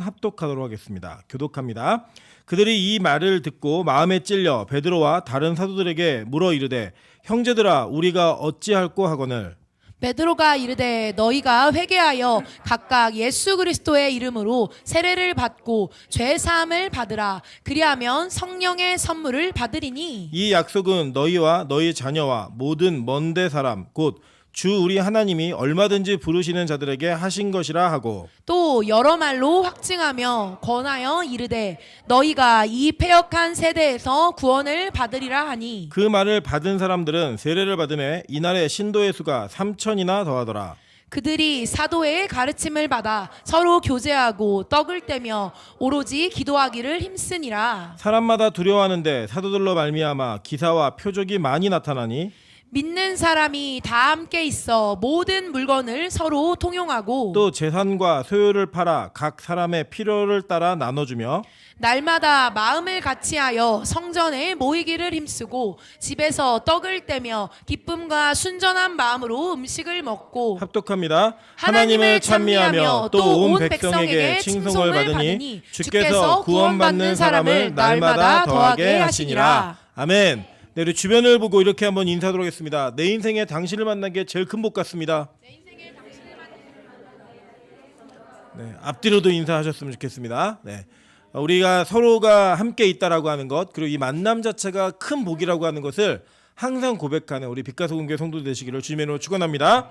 합독하도록 하겠습니다. 교독합니다. 그들이 이 말을 듣고 마음에 찔려 베드로와 다른 사도들에게 물어 이르되 형제들아 우리가 어찌할꼬 하거늘. 베드로가 이르되 너희가 회개하여 각각 예수 그리스도의 이름으로 세례를 받고 죄 사함을 받으라. 그리하면 성령의 선물을 받으리니. 이 약속은 너희와 너희 자녀와 모든 먼데 사람 곧 주 우리 하나님이 얼마든지 부르시는 자들에게 하신 것이라 하고, 또 여러 말로 확증하며 권하여 이르되 너희가 이 패역한 세대에서 구원을 받으리라 하니. 그 말을 받은 사람들은 세례를 받음에 이날에 신도의 수가 3,000이나 더하더라. 그들이 사도의 가르침을 받아 서로 교제하고 떡을 떼며 오로지 기도하기를 힘쓰니라. 사람마다 두려워하는데 사도들로 말미암아 기사와 표적이 많이 나타나니 믿는 사람이 다 함께 있어 모든 물건을 서로 통용하고 또 재산과 소유를 팔아 각 사람의 필요를 따라 나눠주며 날마다 마음을 같이하여 성전에 모이기를 힘쓰고 집에서 떡을 떼며 기쁨과 순전한 마음으로 음식을 먹고 합독합니다. 하나님을 찬미하며 또 온 백성에게 칭송을 받으니 주께서 구원받는 사람을 날마다 더하게 하시니라. 아멘. 네, 우리 주변을 보고 이렇게 한번 인사하도록 하겠습니다. 내 인생에 당신을 만난 게 제일 큰 복 같습니다. 네, 앞뒤로도 인사하셨으면 좋겠습니다. 네, 우리가 서로가 함께 있다라고 하는 것, 그리고 이 만남 자체가 큰 복이라고 하는 것을 항상 고백하는 우리 빛가소금교회 성도 되시기를 주님의 이름으로 축원합니다.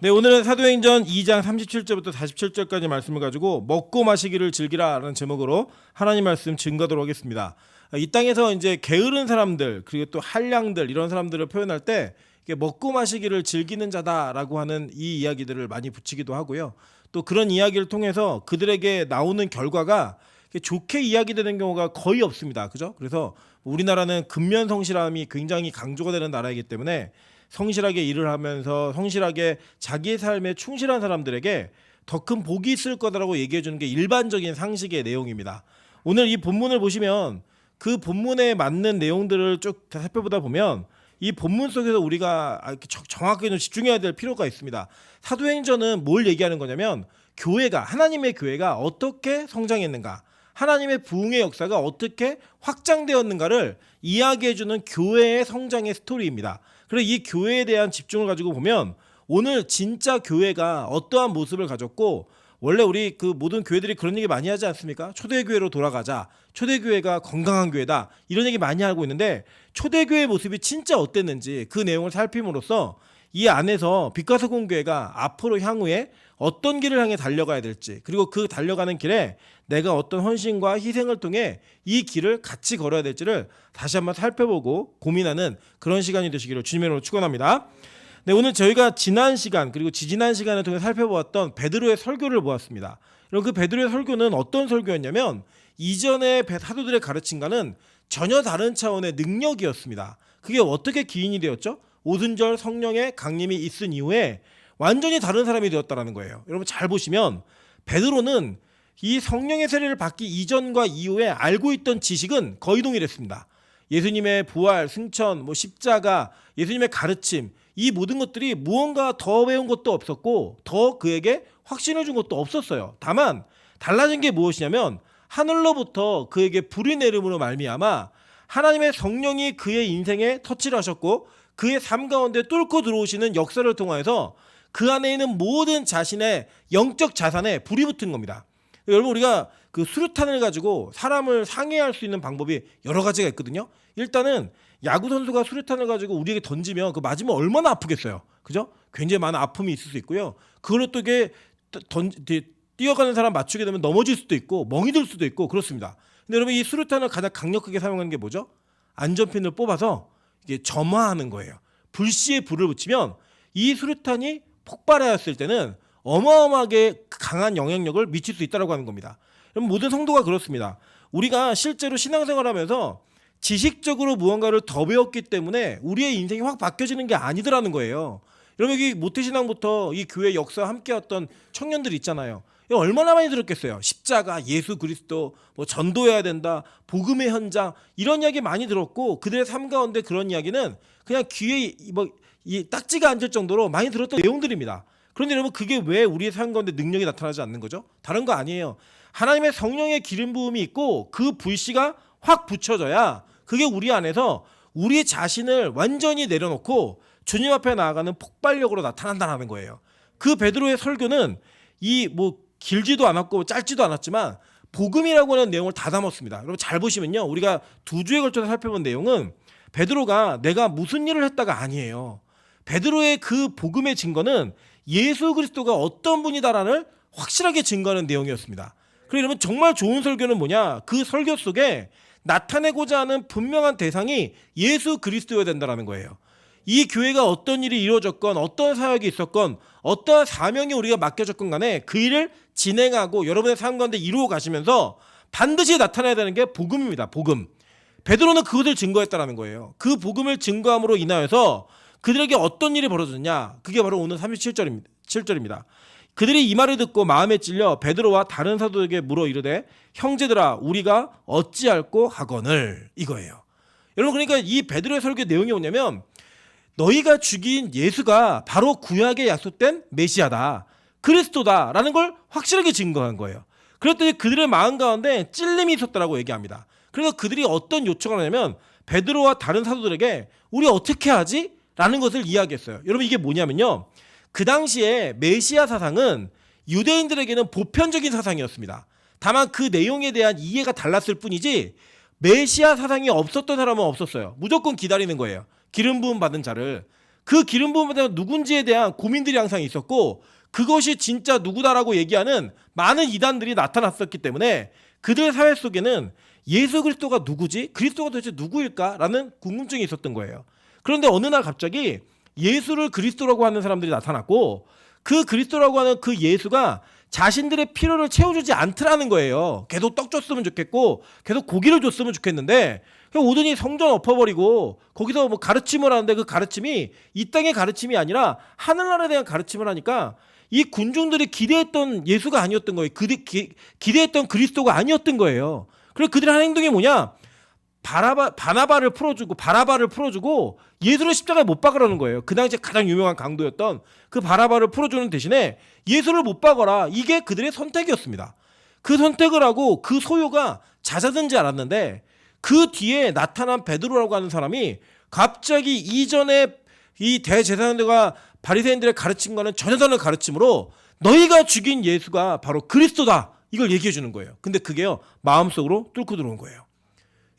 네, 오늘은 사도행전 2장 37절부터 47절까지 말씀을 가지고 먹고 마시기를 즐기라라는 제목으로 하나님 말씀 증거하도록 하겠습니다. 이 땅에서 이제 게으른 사람들 그리고 또 한량들 이런 사람들을 표현할 때 먹고 마시기를 즐기는 자다라고 하는 이 이야기들을 많이 붙이기도 하고요. 또 그런 이야기를 통해서 그들에게 나오는 결과가 좋게 이야기되는 경우가 거의 없습니다. 그죠? 그래서 우리나라는 근면 성실함이 굉장히 강조가 되는 나라이기 때문에 성실하게 일을 하면서 성실하게 자기의 삶에 충실한 사람들에게 더 큰 복이 있을 거다라고 얘기해 주는 게 일반적인 상식의 내용입니다. 오늘 이 본문을 보시면 그 본문에 맞는 내용들을 쭉 살펴보다 보면 이 본문 속에서 우리가 정확하게 좀 집중해야 될 필요가 있습니다. 사도행전은 뭘 얘기하는 거냐면 교회가 하나님의 교회가 어떻게 성장했는가, 하나님의 부흥의 역사가 어떻게 확장되었는가를 이야기해주는 교회의 성장의 스토리입니다. 그래서 이 교회에 대한 집중을 가지고 보면 오늘 진짜 교회가 어떠한 모습을 가졌고, 원래 우리 그 모든 교회들이 그런 얘기 많이 하지 않습니까? 초대교회로 돌아가자. 초대교회가 건강한 교회다. 이런 얘기 많이 하고 있는데 초대교회의 모습이 진짜 어땠는지 그 내용을 살핌으로써 이 안에서 빛가소금교회가 앞으로 향후에 어떤 길을 향해 달려가야 될지, 그리고 그 달려가는 길에 내가 어떤 헌신과 희생을 통해 이 길을 같이 걸어야 될지를 다시 한번 살펴보고 고민하는 그런 시간이 되시기를 주님의 이름으로 축원합니다. 네, 오늘 저희가 지난 시간 그리고 지지난 시간을 통해 살펴보았던 베드로의 설교를 보았습니다. 그럼 그 베드로의 설교는 어떤 설교였냐면 이전의 사도들의 가르침과는 전혀 다른 차원의 능력이었습니다. 그게 어떻게 기인이 되었죠? 오순절 성령의 강림이 있은 이후에 완전히 다른 사람이 되었다는 거예요. 여러분 잘 보시면 베드로는 이 성령의 세례를 받기 이전과 이후에 알고 있던 지식은 거의 동일했습니다. 예수님의 부활, 승천, 십자가, 예수님의 가르침, 이 모든 것들이 무언가 더 배운 것도 없었고 더 그에게 확신을 준 것도 없었어요. 다만 달라진 게 무엇이냐면 하늘로부터 그에게 불이 내림으로 말미암아 하나님의 성령이 그의 인생에 터치를 하셨고 그의 삶 가운데 뚫고 들어오시는 역사를 통해서 그 안에 있는 모든 자신의 영적 자산에 불이 붙은 겁니다. 여러분 우리가 그 수류탄을 가지고 사람을 상해할 수 있는 방법이 여러 가지가 있거든요. 일단은 야구 선수가 수류탄을 가지고 우리에게 던지면 그 맞으면 얼마나 아프겠어요. 그죠? 굉장히 많은 아픔이 있을 수 있고요. 그걸로 또 이게 뛰어가는 사람 맞추게 되면 넘어질 수도 있고 멍이 들 수도 있고 그렇습니다. 근데 여러분 이 수류탄을 가장 강력하게 사용하는 게 뭐죠? 안전핀을 뽑아서 이게 점화하는 거예요. 불씨에 불을 붙이면 이 수류탄이 폭발하였을 때는 어마어마하게 강한 영향력을 미칠 수 있다고 하는 겁니다. 여러분 모든 성도가 그렇습니다. 우리가 실제로 신앙생활하면서 지식적으로 무언가를 더 배웠기 때문에 우리의 인생이 확 바뀌어지는 게 아니더라는 거예요. 여러분 여기 모태신앙부터 이 교회 역사와 함께했던 청년들 있잖아요. 얼마나 많이 들었겠어요. 십자가, 예수 그리스도, 전도해야 된다, 복음의 현장 이런 이야기 많이 들었고 그들의 삶 가운데 그런 이야기는 그냥 귀에 이 딱지가 앉을 정도로 많이 들었던 내용들입니다. 그런데 여러분 그게 왜 우리의 삶 가운데 능력이 나타나지 않는 거죠? 다른 거 아니에요. 하나님의 성령의 기름 부음이 있고 그 불씨가 확 붙여져야 그게 우리 안에서 우리 자신을 완전히 내려놓고 주님 앞에 나아가는 폭발력으로 나타난다는 거예요. 그 베드로의 설교는 이 뭐 길지도 않았고 짧지도 않았지만 복음이라고 하는 내용을 다 담았습니다. 여러분 잘 보시면요. 우리가 2주에 걸쳐서 살펴본 내용은 베드로가 내가 무슨 일을 했다가 아니에요. 베드로의 그 복음의 증거는 예수 그리스도가 어떤 분이다라는 확실하게 증거하는 내용이었습니다. 그리고 여러분 정말 좋은 설교는 뭐냐? 그 설교 속에 나타내고자 하는 분명한 대상이 예수 그리스도여야 된다는 거예요. 이 교회가 어떤 일이 이루어졌건 어떤 사역이 있었건 어떠한 사명이 우리가 맡겨졌건 간에 그 일을 진행하고 여러분의 삶 가운데 이루어 가시면서 반드시 나타나야 되는 게 복음입니다. 복음. 베드로는 그것을 증거했다는 거예요. 그 복음을 증거함으로 인하여서 그들에게 어떤 일이 벌어졌냐? 그게 바로 오늘 37절입니다. 그들이 이 말을 듣고 마음에 찔려 베드로와 다른 사도에게 물어 이르되 형제들아 우리가 어찌할꼬 하거늘 이거예요. 여러분 그러니까 이 베드로의 설교 내용이 뭐냐면 너희가 죽인 예수가 바로 구약에 약속된 메시아다. 그리스도다라는 걸 확실하게 증거한 거예요. 그랬더니 그들의 마음 가운데 찔림이 있었다라고 얘기합니다. 그래서 그들이 어떤 요청을 하냐면 베드로와 다른 사도들에게 우리 어떻게 하지? 라는 것을 이야기했어요. 여러분 이게 뭐냐면요. 그 당시에 메시아 사상은 유대인들에게는 보편적인 사상이었습니다. 다만 그 내용에 대한 이해가 달랐을 뿐이지 메시아 사상이 없었던 사람은 없었어요. 무조건 기다리는 거예요. 기름 부음 받은 자를. 그 기름 부음 받은 누군지에 대한 고민들이 항상 있었고 그것이 진짜 누구다라고 얘기하는 많은 이단들이 나타났었기 때문에 그들 사회 속에는 예수 그리스도가 누구지? 그리스도가 도대체 누구일까라는 궁금증이 있었던 거예요. 그런데 어느 날 갑자기 예수를 그리스도라고 하는 사람들이 나타났고 그 그리스도라고 하는 그 예수가 자신들의 필요를 채워주지 않더라는 거예요. 계속 떡 줬으면 좋겠고 계속 고기를 줬으면 좋겠는데 오더니 성전 엎어버리고 거기서 뭐 가르침을 하는데 그 가르침이 이 땅의 가르침이 아니라 하늘나라에 대한 가르침을 하니까 이 군중들이 기대했던 예수가 아니었던 거예요. 기대했던 그리스도가 아니었던 거예요. 그래서 그들의 한 행동이 뭐냐? 바나바를 풀어주고 예수를 십자가에 못 박으라는 거예요. 그 당시에 가장 유명한 강도였던 그 바나바를 풀어주는 대신에 예수를 못 박아라. 이게 그들의 선택이었습니다. 그 선택을 하고 그 소요가 잦아든지 않았는데 그 뒤에 나타난 베드로라고 하는 사람이 갑자기 이전에 이 대제사장들과 바리새인들의 가르침과는 전혀 다른 가르침으로 너희가 죽인 예수가 바로 그리스도다. 이걸 얘기해 주는 거예요. 근데 그게요. 마음속으로 뚫고 들어온 거예요.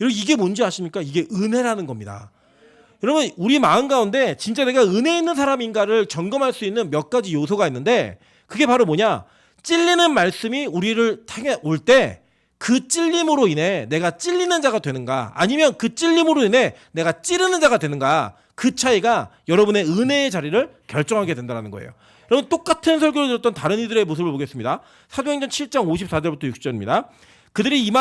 여러분 이게 뭔지 아십니까? 이게 은혜라는 겁니다. 여러분 우리 마음 가운데 진짜 내가 은혜 있는 사람인가를 점검할 수 있는 몇 가지 요소가 있는데 그게 바로 뭐냐? 찔리는 말씀이 우리를 향해 올 때 그 찔림으로 인해 내가 찔리는 자가 되는가 아니면 그 찔림으로 인해 내가 찌르는 자가 되는가 그 차이가 여러분의 은혜의 자리를 결정하게 된다는 거예요. 여러분 똑같은 설교를 들었던 다른 이들의 모습을 보겠습니다. 사도행전 7장 54절부터 60절입니다. 그들이 이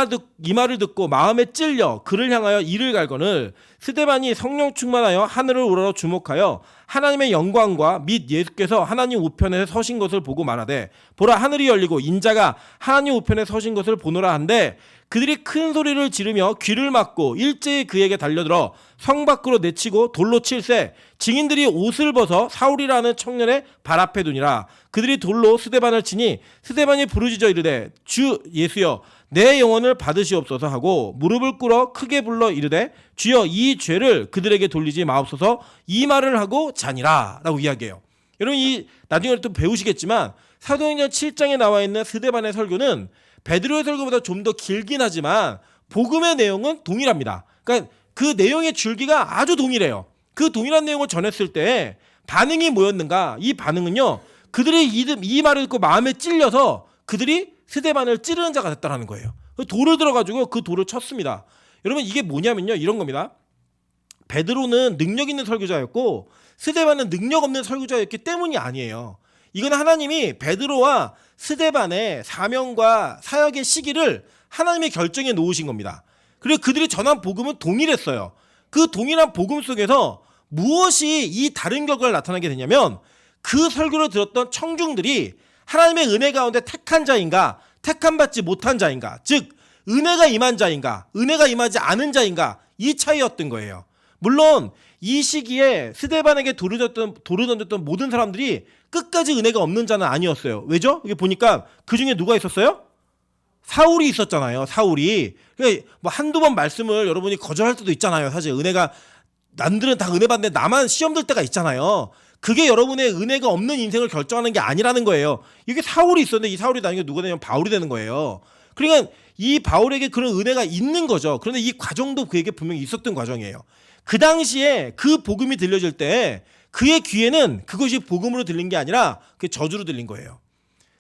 말을 듣고 마음에 찔려 그를 향하여 이를 갈거늘 스데반이 성령 충만하여 하늘을 우러러 주목하여 하나님의 영광과 및 예수께서 하나님 우편에 서신 것을 보고 말하되 보라 하늘이 열리고 인자가 하나님 우편에 서신 것을 보노라 한데 그들이 큰 소리를 지르며 귀를 막고 일제히 그에게 달려들어 성 밖으로 내치고 돌로 칠세 증인들이 옷을 벗어 사울이라는 청년의 발 앞에 두니라. 그들이 돌로 스데반을 치니 스데반이 부르짖어 이르되 주 예수여 내 영혼을 받으시옵소서 하고 무릎을 꿇어 크게 불러 이르되 주여 이 죄를 그들에게 돌리지 마옵소서 이 말을 하고 자니라 라고 이야기해요. 여러분 이 나중에 또 배우시겠지만 사도행전 7장에 나와 있는 스데반의 설교는 베드로의 설교보다 좀 더 길긴 하지만 복음의 내용은 동일합니다. 그러니까 그 내용의 줄기가 아주 동일해요. 그 동일한 내용을 전했을 때 반응이 뭐였는가? 이 반응은요. 그들이 이 말을 듣고 마음에 찔려서 그들이 스데반을 찌르는 자가 됐다는 거예요. 돌을 들어가지고 그 돌을 쳤습니다. 여러분 이게 뭐냐면요. 이런 겁니다. 베드로는 능력 있는 설교자였고 스데반은 능력 없는 설교자였기 때문이 아니에요. 이건 하나님이 베드로와 스데반의 사명과 사역의 시기를 하나님의 결정에 놓으신 겁니다. 그리고 그들이 전한 복음은 동일했어요. 그 동일한 복음 속에서 무엇이 이 다른 결과를 나타나게 되냐면 그 설교를 들었던 청중들이 하나님의 은혜 가운데 택한 자인가 택함받지 못한 자인가 즉 은혜가 임한 자인가 은혜가 임하지 않은 자인가 이 차이였던 거예요. 물론 이 시기에 스데반에게 돌을 던졌던 모든 사람들이 끝까지 은혜가 없는 자는 아니었어요. 왜죠? 이게 보니까 그 중에 누가 있었어요? 사울이 있었잖아요. 사울이. 그러니까 뭐 한두 번 말씀을 여러분이 거절할 때도 있잖아요. 사실 은혜가 남들은 다 은혜 받는데 나만 시험 들 때가 있잖아요. 그게 여러분의 은혜가 없는 인생을 결정하는 게 아니라는 거예요. 이게 사울이 있었는데 이 사울이 나중에 누가 되냐면 바울이 되는 거예요. 그러니까 이 바울에게 그런 은혜가 있는 거죠. 그런데 이 과정도 그에게 분명히 있었던 과정이에요. 그 당시에 그 복음이 들려질 때 그의 귀에는 그것이 복음으로 들린 게 아니라 그게 저주로 들린 거예요.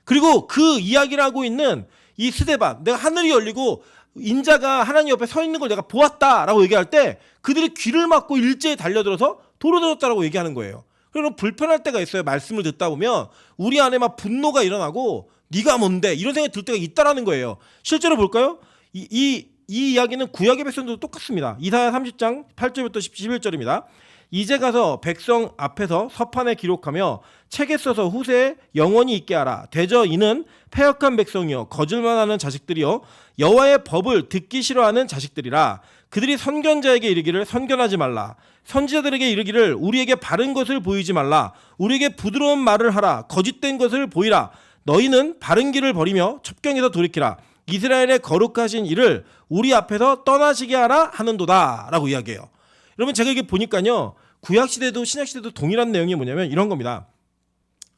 그리고 그 이야기를 하고 있는 이 스데반, 내가 하늘이 열리고 인자가 하나님 옆에 서 있는 걸 내가 보았다라고 얘기할 때 그들이 귀를 막고 일제에 달려들어서 도로들었다라고 얘기하는 거예요. 그럼 불편할 때가 있어요. 말씀을 듣다 보면 우리 안에 막 분노가 일어나고 네가 뭔데 이런 생각이 들 때가 있다라는 거예요. 실제로 볼까요? 이 이야기는 구약의 백성들도 똑같습니다. 이사야 30장 8절부터 11절입니다. 이제 가서 백성 앞에서 서판에 기록하며 책에 써서 후세에 영원히 있게 하라. 대저 이는 패역한 백성이요 거짓말 하는 자식들이요 여호와의 법을 듣기 싫어하는 자식들이라. 그들이 선견자에게 이르기를 선견하지 말라. 선지자들에게 이르기를 우리에게 바른 것을 보이지 말라. 우리에게 부드러운 말을 하라. 거짓된 것을 보이라. 너희는 바른 길을 버리며 첩경에서 돌이키라. 이스라엘의 거룩하신 이를 우리 앞에서 떠나시게 하라 하는도다 라고 이야기해요. 여러분 제가 이게 보니까요 구약시대도 신약시대도 동일한 내용이 뭐냐면 이런 겁니다.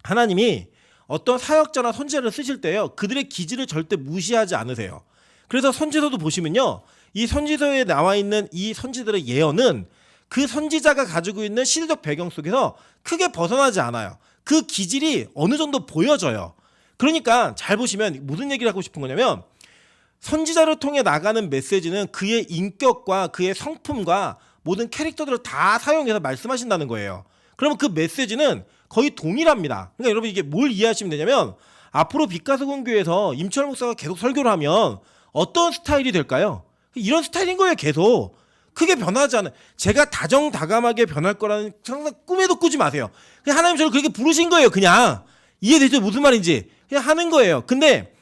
하나님이 어떤 사역자나 선지자를 쓰실 때요 그들의 기질을 절대 무시하지 않으세요. 그래서 선지서도 보시면요 이 선지서에 나와 있는 이 선지들의 예언은 그 선지자가 가지고 있는 시대적 배경 속에서 크게 벗어나지 않아요. 그 기질이 어느 정도 보여져요. 그러니까 잘 보시면 무슨 얘기를 하고 싶은 거냐면 선지자를 통해 나가는 메시지는 그의 인격과 그의 성품과 모든 캐릭터들을 다 사용해서 말씀하신다는 거예요. 그러면 그 메시지는 거의 동일합니다. 그러니까 여러분 이게 뭘 이해하시면 되냐면 앞으로 빛가서금교회에서 임철 목사가 계속 설교를 하면 어떤 스타일이 될까요? 이런 스타일인 거예요. 계속 크게 변하지 않아요. 제가 다정다감하게 변할 거라는 항상 꿈에도 꾸지 마세요. 그냥 하나님 저를 그렇게 부르신 거예요. 그냥 이해되죠? 무슨 말인지 그냥 하는 거예요. 근데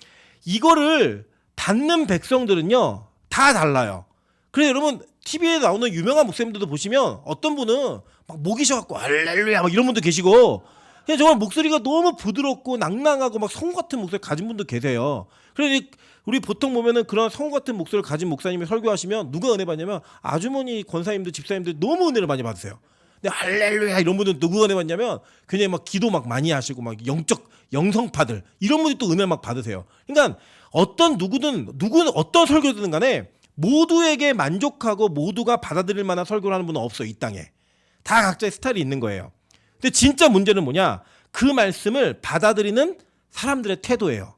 이거를 받는 백성들은요 다 달라요. 그래서 여러분 TV에 나오는 유명한 목사님들도 보시면 어떤 분은 막 목이 쉬어갖고 할렐루야 막 이런 분도 계시고 그냥 정말 목소리가 너무 부드럽고 낭낭하고 막 성우 같은 목소리 가진 분도 계세요. 그래서 우리 보통 보면은 그런 성우 같은 목소리를 가진 목사님이 설교하시면 누가 은혜 받냐면 아주머니 권사님들 집사님들 너무 은혜를 많이 받으세요. 근데 할렐루야 이런 분들은 누구 은혜 받냐면 그냥 막 기도 막 많이 하시고 막 영적 영성파들 이런 분들이 또 은혜 막 받으세요. 그러니까 누구는 어떤 설교든 간에 모두에게 만족하고 모두가 받아들일 만한 설교를 하는 분은 없어요. 이 땅에 다 각자의 스타일이 있는 거예요. 근데 진짜 문제는 뭐냐 그 말씀을 받아들이는 사람들의 태도예요.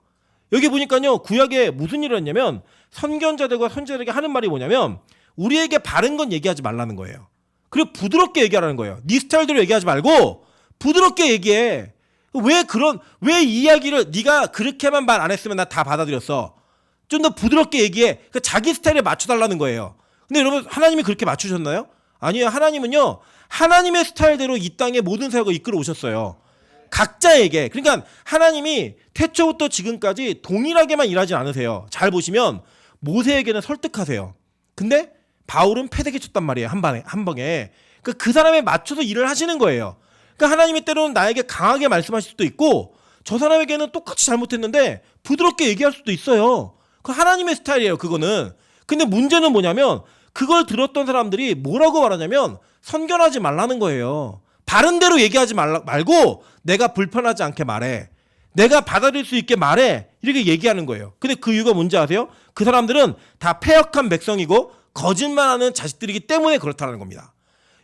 여기 보니까요 구약에 무슨 일을 했냐면 선견자들과 선지자들에게 하는 말이 뭐냐면 우리에게 바른 건 얘기하지 말라는 거예요. 그리고 부드럽게 얘기하라는 거예요. 네 스타일대로 얘기하지 말고 부드럽게 얘기해. 왜 이 이야기를 네가 그렇게만 말 안 했으면 나 다 받아들였어. 좀 더 부드럽게 얘기해. 그러니까 자기 스타일에 맞춰달라는 거예요. 근데 여러분 하나님이 그렇게 맞추셨나요? 아니에요. 하나님은요 하나님의 스타일대로 이 땅의 모든 사역을 이끌어 오셨어요. 각자에게. 그러니까 하나님이 태초부터 지금까지 동일하게만 일하지 않으세요. 잘 보시면 모세에게는 설득하세요. 근데 바울은 패대기 쳤단 말이에요. 한 방에. 그러니까 그 사람에 맞춰서 일을 하시는 거예요. 그러니까 하나님이 때로는 나에게 강하게 말씀하실 수도 있고 저 사람에게는 똑같이 잘못했는데 부드럽게 얘기할 수도 있어요. 그 하나님의 스타일이에요. 그거는. 근데 문제는 뭐냐면 그걸 들었던 사람들이 뭐라고 말하냐면 선견하지 말라는 거예요. 바른 대로 얘기하지 말고 내가 불편하지 않게 말해. 내가 받아들일 수 있게 말해. 이렇게 얘기하는 거예요. 근데 그 이유가 뭔지 아세요? 그 사람들은 다 패역한 백성이고 거짓말하는 자식들이기 때문에 그렇다는 겁니다.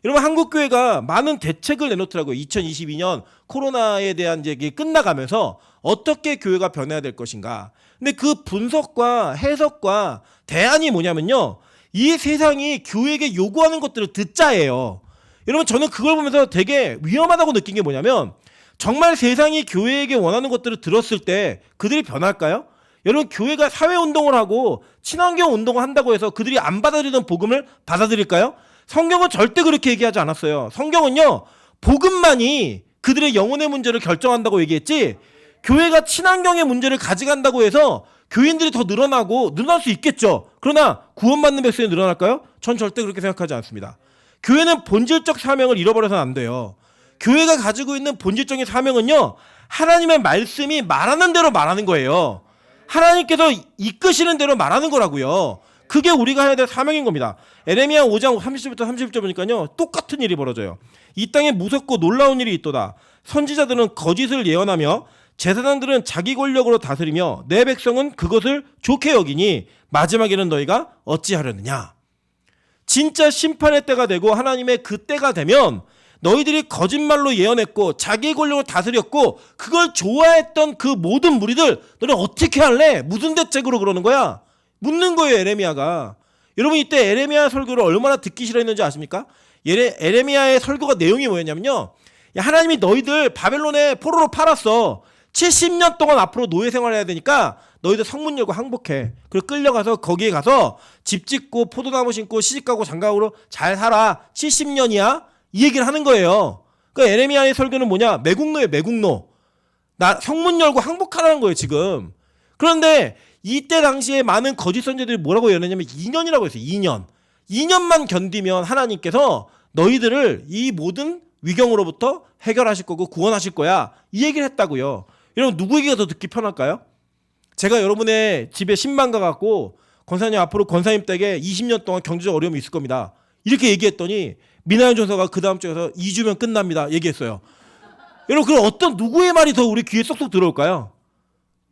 여러분 한국교회가 많은 대책을 내놓더라고요. 2022년 코로나에 대한 얘기 끝나가면서 어떻게 교회가 변해야 될 것인가. 근데 그 분석과 해석과 대안이 뭐냐면요. 이 세상이 교회에게 요구하는 것들을 듣자예요. 여러분 저는 그걸 보면서 되게 위험하다고 느낀 게 뭐냐면 정말 세상이 교회에게 원하는 것들을 들었을 때 그들이 변할까요? 여러분 교회가 사회운동을 하고 친환경 운동을 한다고 해서 그들이 안 받아들이는 복음을 받아들일까요? 성경은 절대 그렇게 얘기하지 않았어요. 성경은요 복음만이 그들의 영혼의 문제를 결정한다고 얘기했지 교회가 친환경의 문제를 가져간다고 해서 교인들이 더 늘어날 수 있겠죠. 그러나 구원받는 백성이 늘어날까요? 전 절대 그렇게 생각하지 않습니다. 교회는 본질적 사명을 잃어버려서는 안 돼요. 교회가 가지고 있는 본질적인 사명은요 하나님의 말씀이 말하는 대로 말하는 거예요. 하나님께서 이끄시는 대로 말하는 거라고요. 그게 우리가 해야 될 사명인 겁니다. 에레미야 5장 30절부터 30절 보니까요. 똑같은 일이 벌어져요. 이 땅에 무섭고 놀라운 일이 있도다. 선지자들은 거짓을 예언하며 제사장들은 자기 권력으로 다스리며 내 백성은 그것을 좋게 여기니 마지막에는 너희가 어찌하려느냐. 진짜 심판의 때가 되고 하나님의 그 때가 되면 너희들이 거짓말로 예언했고 자기 권력을 다스렸고 그걸 좋아했던 그 모든 무리들 너는 어떻게 할래? 무슨 대책으로 그러는 거야? 묻는 거예요, 에레미야가. 여러분 이때 에레미야 설교를 얼마나 듣기 싫어했는지 아십니까? 에레미야의 설교가 내용이 뭐였냐면요. 야, 하나님이 너희들 바벨론에 포로로 팔았어. 70년 동안 앞으로 노예 생활해야 되니까 너희들 성문 열고 항복해. 그리고 끌려가서 거기에 가서 집 짓고 포도나무 심고 시집가고 장가오로 잘 살아. 70년이야. 이 얘기를 하는 거예요. 그러니까 에레미야의 설교는 뭐냐? 매국노예요, 매국노. 나 성문 열고 항복하라는 거예요, 지금. 그런데 이때 당시에 많은 거짓 선지자들이 뭐라고 예언했냐면 2년이라고 했어요. 2년. 2년만 견디면 하나님께서 너희들을 이 모든 위경으로부터 해결하실 거고 구원하실 거야. 이 얘기를 했다고요. 여러분 누구에게 더 듣기 편할까요? 제가 여러분의 집에 신방 가갖고 권사님 앞으로 권사님 댁에 20년 동안 경제적 어려움이 있을 겁니다. 이렇게 얘기했더니 민하연 전사가 그 다음 주에서 2주면 끝납니다. 얘기했어요. 여러분 그럼 어떤 누구의 말이 더 우리 귀에 쏙쏙 들어올까요?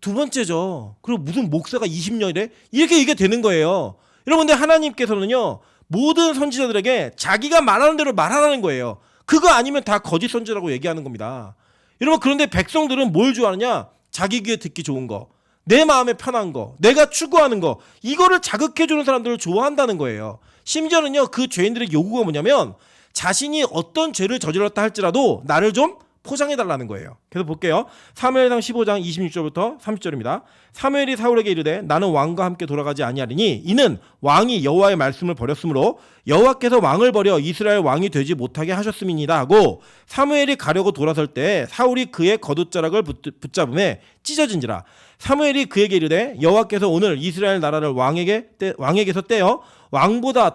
두 번째죠. 그리고 무슨 목사가 20년이래? 이렇게 얘기가 되는 거예요. 여러분들 하나님께서는요. 모든 선지자들에게 자기가 말하는 대로 말하라는 거예요. 그거 아니면 다 거짓 선지라고 얘기하는 겁니다. 여러분 그런데 백성들은 뭘 좋아하느냐? 자기 귀에 듣기 좋은 거, 내 마음에 편한 거, 내가 추구하는 거, 이거를 자극해주는 사람들을 좋아한다는 거예요. 심지어는요 그 죄인들의 요구가 뭐냐면 자신이 어떤 죄를 저질렀다 할지라도 나를 좀 포장해달라는 거예요. 그래서 볼게요. 사무엘상 15장 26절부터 30절입니다. 사무엘이 사울에게 이르되 나는 왕과 함께 돌아가지 아니하리니 이는 왕이 여호와의 말씀을 버렸으므로 여호와께서 왕을 버려 이스라엘 왕이 되지 못하게 하셨음이니이다 하고 사무엘이 가려고 돌아설 때 사울이 그의 겉옷자락을 붙잡음에 찢어진지라. 사무엘이 그에게 이르되 여호와께서 오늘 이스라엘 나라를 왕에게서 떼어 왕보다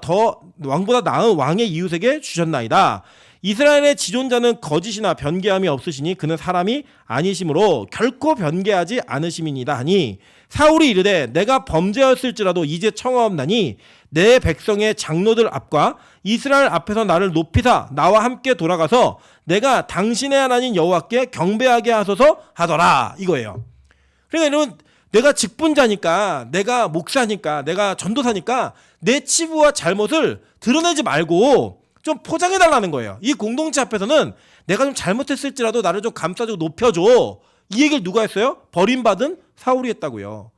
나은 왕의 이웃에게 주셨나이다. 이스라엘의 지존자는 거짓이나 변개함이 없으시니 그는 사람이 아니심으로 결코 변개하지 않으심이니이다 하니 사울이 이르되 내가 범죄하였을지라도 이제 청하옵나니 내 백성의 장로들 앞과 이스라엘 앞에서 나를 높이사 나와 함께 돌아가서 내가 당신의 하나님 여호와께 경배하게 하소서 하더라 이거예요. 그러니까 여러분 내가 직분자니까 내가 목사니까 내가 전도사니까 내 치부와 잘못을 드러내지 말고 좀 포장해달라는 거예요. 이 공동체 앞에서는 내가 좀 잘못했을지라도 나를 좀 감싸주고 높여줘. 이 얘기를 누가 했어요? 버림받은 사울이 했다고요.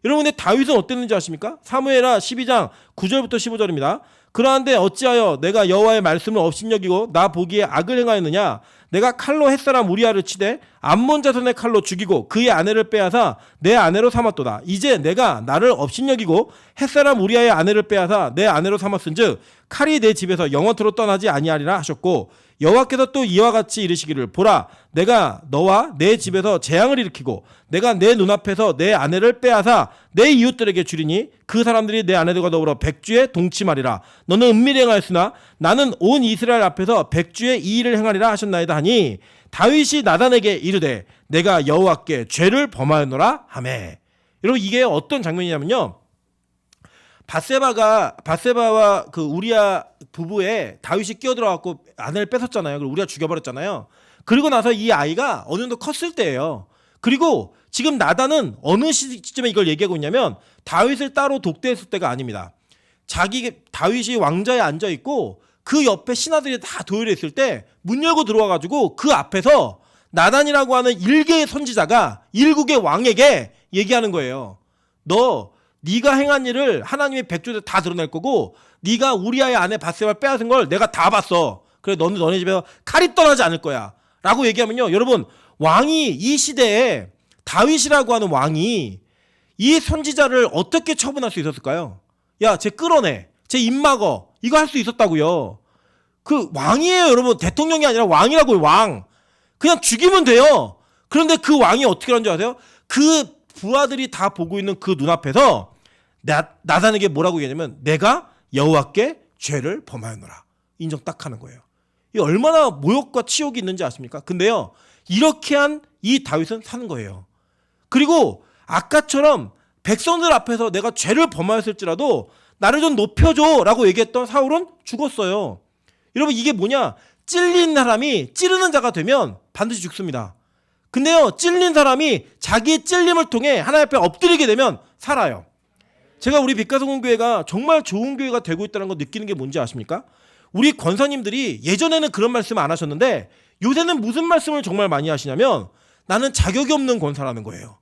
여러분 근데 다윗은 어땠는지 아십니까? 사무엘하 12장 9절부터 15절입니다. 그러한데 어찌하여 내가 여호와의 말씀을 업신여기고 나 보기에 악을 행하였느냐? 내가 칼로 햇사람 우리아를 치되 암몬 자손의 칼로 죽이고 그의 아내를 빼앗아 내 아내로 삼았도다. 이제 내가 나를 업신여기고 햇사람 우리아의 아내를 빼앗아 내 아내로 삼았은즉 칼이 내 집에서 영원토록 떠나지 아니하리라 하셨고 여호와께서 또 이와 같이 이르시기를 보라 내가 너와 내 집에서 재앙을 일으키고 내가 내 눈앞에서 내 아내를 빼앗아 내 이웃들에게 주리니 그 사람들이 내 아내들과 더불어 백주에 동침하리라. 너는 은밀히 행하였으나 나는 온 이스라엘 앞에서 백주에 이 일을 행하리라 하셨나이다 하니 다윗이 나단에게 이르되 내가 여호와께 죄를 범하였노라 하매. 여러분 이게 어떤 장면이냐면요. 바세바와 그 우리아 부부에 다윗이 끼어들어갖고 아내를 뺏었잖아요. 그리고 우리아 죽여버렸잖아요. 그리고 나서 이 아이가 어느 정도 컸을 때예요. 그리고 지금 나단은 어느 시점에 이걸 얘기하고 있냐면 다윗을 따로 독대했을 때가 아닙니다. 다윗이 왕좌에 앉아 있고 그 옆에 신하들이 다 도열해 있을 때 문 열고 들어와가지고 그 앞에서 나단이라고 하는 일개의 선지자가 일국의 왕에게 얘기하는 거예요. 네가 행한 일을 하나님의 백조에 다 드러낼 거고 네가 우리아의 아내 바세바를 빼앗은 걸 내가 다 봤어. 그래 너네 집에서 칼이 떠나지 않을 거야 라고 얘기하면요. 여러분 왕이 이 시대에 다윗이라고 하는 왕이 이 선지자를 어떻게 처분할 수 있었을까요? 야, 쟤 끌어내, 쟤 입막어, 이거 할 수 있었다고요. 그 왕이에요 여러분. 대통령이 아니라 왕이라고요. 왕. 그냥 죽이면 돼요. 그런데 그 왕이 어떻게 하는 줄 아세요? 그 부하들이 다 보고 있는 그 눈앞에서 나단에게 뭐라고 얘기하냐면 내가 여호와께 죄를 범하였노라. 인정 딱 하는 거예요. 이 얼마나 모욕과 치욕이 있는지 아십니까? 근데요 이렇게 한 이 다윗은 사는 거예요. 그리고 아까처럼 백성들 앞에서 내가 죄를 범하였을지라도 나를 좀 높여줘라고 얘기했던 사울은 죽었어요. 여러분 이게 뭐냐? 찔린 사람이 찌르는 자가 되면 반드시 죽습니다. 근데요, 찔린 사람이 자기의 찔림을 통해 하나님 앞에 엎드리게 되면 살아요. 제가 우리 빛가성교회가 정말 좋은 교회가 되고 있다는 거 느끼는 게 뭔지 아십니까? 우리 권사님들이 예전에는 그런 말씀 안 하셨는데 요새는 무슨 말씀을 정말 많이 하시냐면 나는 자격이 없는 권사라는 거예요.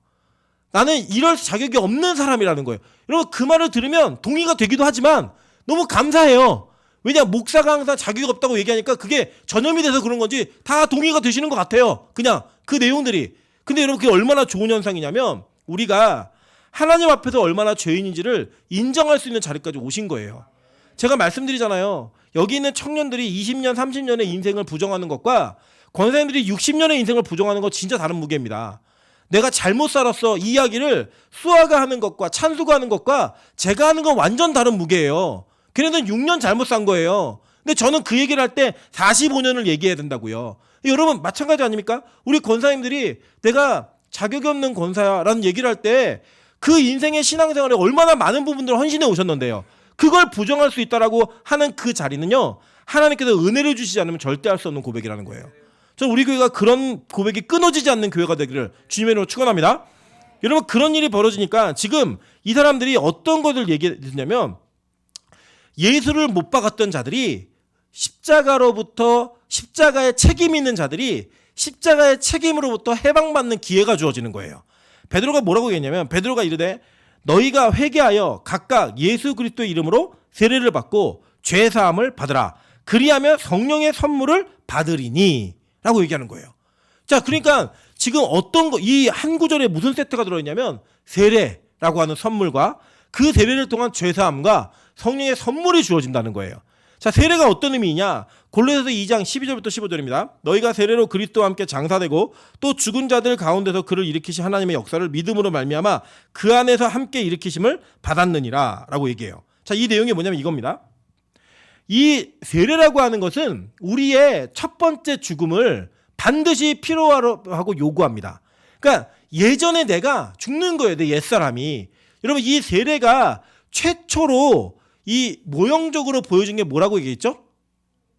나는 이럴 자격이 없는 사람이라는 거예요. 여러분 그 말을 들으면 동의가 되기도 하지만 너무 감사해요. 왜냐, 목사가 항상 자격이 없다고 얘기하니까 그게 전염이 돼서 그런 건지 다 동의가 되시는 것 같아요. 그냥 그 내용들이. 근데 여러분 그게 얼마나 좋은 현상이냐면 우리가 하나님 앞에서 얼마나 죄인인지를 인정할 수 있는 자리까지 오신 거예요. 제가 말씀드리잖아요. 여기 있는 청년들이 20년, 30년의 인생을 부정하는 것과 권사님들이 60년의 인생을 부정하는 것 진짜 다른 무게입니다. 내가 잘못 살았어 이 이야기를 수아가 하는 것과 찬수가 하는 것과 제가 하는 건 완전 다른 무게예요. 걔네들은 6년 잘못 산 거예요. 근데 저는 그 얘기를 할 때 45년을 얘기해야 된다고요. 여러분 마찬가지 아닙니까? 우리 권사님들이 내가 자격이 없는 권사야라는 얘기를 할 때 그 인생의 신앙생활에 얼마나 많은 부분들을 헌신해 오셨는데요. 그걸 부정할 수 있다라고 하는 그 자리는요, 하나님께서 은혜를 주시지 않으면 절대 할 수 없는 고백이라는 거예요. 저는 우리 교회가 그런 고백이 끊어지지 않는 교회가 되기를 주님의 이름으로 축원합니다. 여러분 그런 일이 벌어지니까 지금 이 사람들이 어떤 것을 얘기했냐면 예수를 못 박았던 자들이 십자가로부터 십자가에 책임 있는 자들이 십자가의 책임으로부터 해방받는 기회가 주어지는 거예요. 베드로가 뭐라고 얘기했냐면 베드로가 이르되 너희가 회개하여 각각 예수 그리스도의 이름으로 세례를 받고 죄 사함을 받으라. 그리하면 성령의 선물을 받으리니 라고 얘기하는 거예요. 자, 그러니까 지금 어떤 거, 이 한 구절에 무슨 세트가 들어있냐면 세례라고 하는 선물과 그 세례를 통한 죄 사함과 성령의 선물이 주어진다는 거예요. 자, 세례가 어떤 의미이냐? 골로새서 2장 12절부터 15절입니다. 너희가 세례로 그리스도와 함께 장사되고 또 죽은 자들 가운데서 그를 일으키신 하나님의 역사를 믿음으로 말미암아 그 안에서 함께 일으키심을 받았느니라 라고 얘기해요. 자, 이 내용이 뭐냐면 이겁니다. 이 세례라고 하는 것은 우리의 첫 번째 죽음을 반드시 필요하고 요구합니다. 그러니까 예전에 내가 죽는 거예요. 내 옛사람이. 여러분 이 세례가 최초로 이 모형적으로 보여준 게 뭐라고 얘기했죠?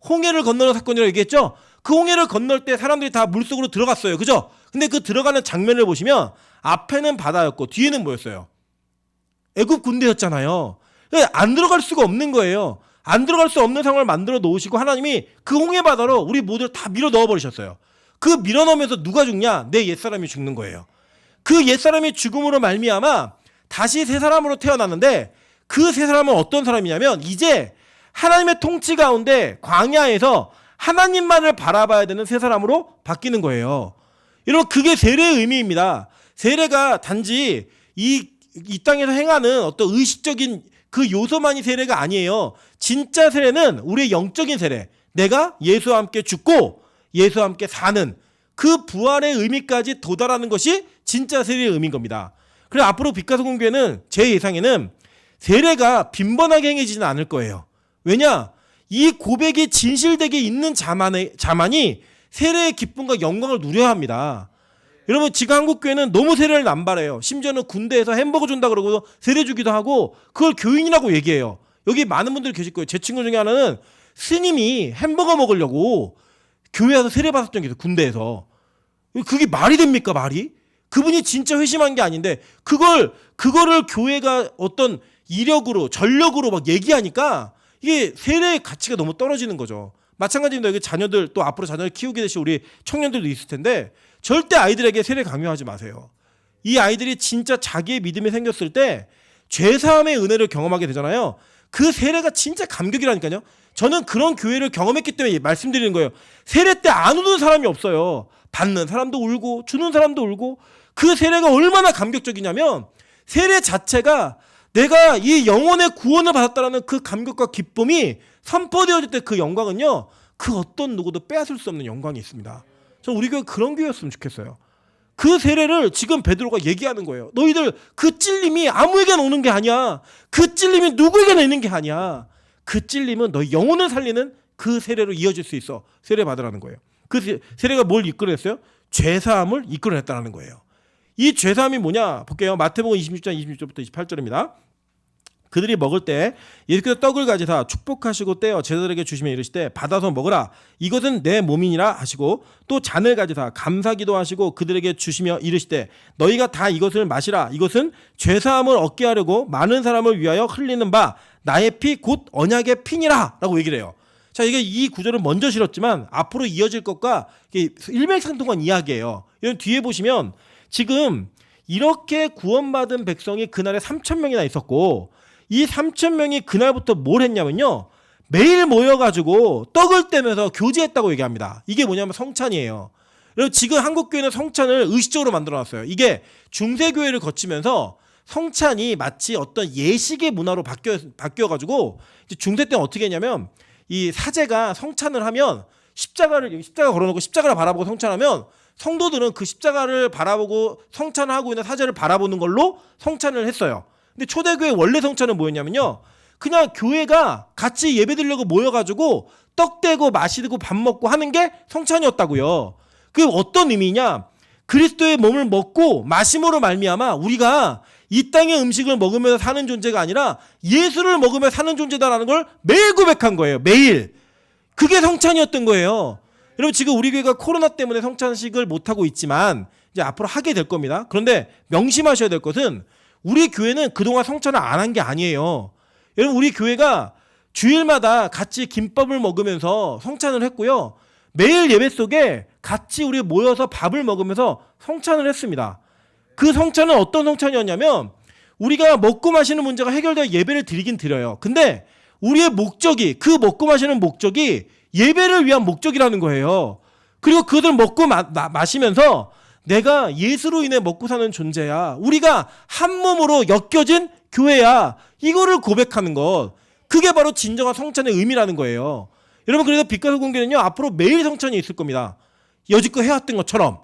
홍해를 건너는 사건이라고 얘기했죠? 그 홍해를 건널 때 사람들이 다 물속으로 들어갔어요. 그죠? 근데 그 들어가는 장면을 보시면 앞에는 바다였고 뒤에는 뭐였어요? 애굽 군대였잖아요. 안 들어갈 수가 없는 거예요. 안 들어갈 수 없는 상황을 만들어 놓으시고 하나님이 그 홍해 바다로 우리 모두를 다 밀어 넣어 버리셨어요. 그 밀어 넣으면서 누가 죽냐? 내 옛사람이 죽는 거예요. 그 옛사람이 죽음으로 말미암아 다시 새 사람으로 태어났는데 그 새 사람은 어떤 사람이냐면 이제 하나님의 통치 가운데 광야에서 하나님만을 바라봐야 되는 새 사람으로 바뀌는 거예요. 여러분 그게 세례의 의미입니다. 세례가 단지 이 땅에서 행하는 어떤 의식적인 그 요소만이 세례가 아니에요. 진짜 세례는 우리의 영적인 세례. 내가 예수와 함께 죽고 예수와 함께 사는 그 부활의 의미까지 도달하는 것이 진짜 세례의 의미인 겁니다. 그래서 앞으로 빛가서공교회는 제 예상에는 세례가 빈번하게 행해지지는 않을 거예요. 왜냐? 이 고백이 진실되게 있는 자만이 세례의 기쁨과 영광을 누려야 합니다. 여러분 지금 한국교회는 너무 세례를 남발해요. 심지어는 군대에서 햄버거 준다 그러고 세례 주기도 하고 그걸 교인이라고 얘기해요. 여기 많은 분들이 계실 거예요. 제 친구 중에 하나는 스님이 햄버거 먹으려고 교회에서 세례 받았던 게 있어요. 군대에서. 그게 말이 됩니까 말이? 그분이 진짜 회심한 게 아닌데 그거를 교회가 어떤 이력으로 전력으로 막 얘기하니까 이게 세례의 가치가 너무 떨어지는 거죠. 마찬가지입니다. 여기 자녀들 또 앞으로 자녀를 키우게 되실 우리 청년들도 있을 텐데 절대 아이들에게 세례 강요하지 마세요. 이 아이들이 진짜 자기의 믿음이 생겼을 때 죄사함의 은혜를 경험하게 되잖아요. 그 세례가 진짜 감격이라니까요. 저는 그런 교회를 경험했기 때문에 말씀드리는 거예요. 세례 때 안 우는 사람이 없어요. 받는 사람도 울고 주는 사람도 울고 그 세례가 얼마나 감격적이냐면 세례 자체가 내가 이 영혼의 구원을 받았다는 그 감격과 기쁨이 선포되어질 때 그 영광은요. 그 어떤 누구도 빼앗을 수 없는 영광이 있습니다. 저는 우리 교회 그런 교회였으면 좋겠어요. 그 세례를 지금 베드로가 얘기하는 거예요. 너희들 그 찔림이 아무에게나 오는 게 아니야. 그 찔림이 누구에게나 있는 게 아니야. 그 찔림은 너희 영혼을 살리는 그 세례로 이어질 수 있어. 세례 받으라는 거예요. 그 세례가 뭘 이끌어냈어요? 죄사함을 이끌어냈다는 거예요. 이 죄사함이 뭐냐 볼게요. 마태복음 26장 26절부터 28절입니다. 그들이 먹을 때 예수께서 떡을 가지사 축복하시고 떼어 제자들에게 주시며 이르시되 받아서 먹으라 이것은 내 몸이니라 하시고 또 잔을 가지사 감사기도 하시고 그들에게 주시며 이르시되 너희가 다 이것을 마시라 이것은 죄사함을 얻게 하려고 많은 사람을 위하여 흘리는 바 나의 피 곧 언약의 피니라 라고 얘기를 해요. 자, 이게 이 구절을 먼저 실었지만 앞으로 이어질 것과 일맥상통한 이야기예요. 이런 뒤에 보시면 지금 이렇게 구원받은 백성이 그날에 3,000명이나 있었고 이 3,000명이 그날부터 뭘 했냐면요. 매일 모여가지고 떡을 떼면서 교제했다고 얘기합니다. 이게 뭐냐면 성찬이에요. 그리고 지금 한국교회는 성찬을 의식적으로 만들어놨어요. 이게 중세교회를 거치면서 성찬이 마치 어떤 예식의 문화로 바뀌어가지고 이제 중세 때는 어떻게 했냐면 이 사제가 성찬을 하면 십자가 걸어놓고 십자가를 바라보고 성찬하면 성도들은 그 십자가를 바라보고 성찬을 하고 있는 사제를 바라보는 걸로 성찬을 했어요. 근데 초대교회 원래 성찬은 뭐였냐면요. 그냥 교회가 같이 예배드리려고 모여가지고 떡 떼고 마시고 밥 먹고 하는 게 성찬이었다고요. 그게 어떤 의미냐? 그리스도의 몸을 먹고 마심으로 말미암아 우리가 이 땅의 음식을 먹으면서 사는 존재가 아니라 예수를 먹으며 사는 존재다라는 걸 매일 고백한 거예요. 매일. 그게 성찬이었던 거예요. 여러분 지금 우리 교회가 코로나 때문에 성찬식을 못하고 있지만 이제 앞으로 하게 될 겁니다. 그런데 명심하셔야 될 것은 우리 교회는 그동안 성찬을 안 한 게 아니에요. 여러분 우리 교회가 주일마다 같이 김밥을 먹으면서 성찬을 했고요. 매일 예배 속에 같이 우리 모여서 밥을 먹으면서 성찬을 했습니다. 그 성찬은 어떤 성찬이었냐면 우리가 먹고 마시는 문제가 해결되어 예배를 드리긴 드려요. 근데 우리의 목적이 그 먹고 마시는 목적이 예배를 위한 목적이라는 거예요. 그리고 그것을 먹고 마시면서 내가 예수로 인해 먹고 사는 존재야. 우리가 한 몸으로 엮여진 교회야. 이거를 고백하는 것. 그게 바로 진정한 성찬의 의미라는 거예요. 여러분 그래서 빛가서 공교는요 앞으로 매일 성찬이 있을 겁니다. 여지껏 해왔던 것처럼.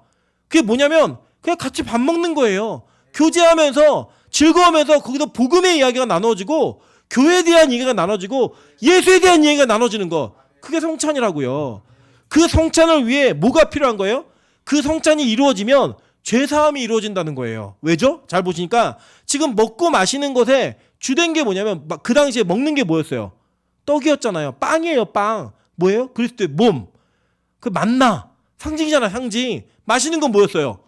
그게 뭐냐면 그냥 같이 밥 먹는 거예요. 교제하면서 즐거우면서 거기서 복음의 이야기가 나눠지고 교회에 대한 얘기가 나눠지고 예수에 대한 얘기가 나눠지는 거. 그게 성찬이라고요. 그 성찬을 위해 뭐가 필요한 거예요? 그 성찬이 이루어지면 죄사함이 이루어진다는 거예요. 왜죠? 잘 보시니까 지금 먹고 마시는 것에 주된 게 뭐냐면 그 당시에 먹는 게 뭐였어요? 떡이었잖아요. 빵이에요. 빵. 뭐예요? 그리스도의 몸. 그 만나. 상징이잖아. 상징. 마시는 건 뭐였어요?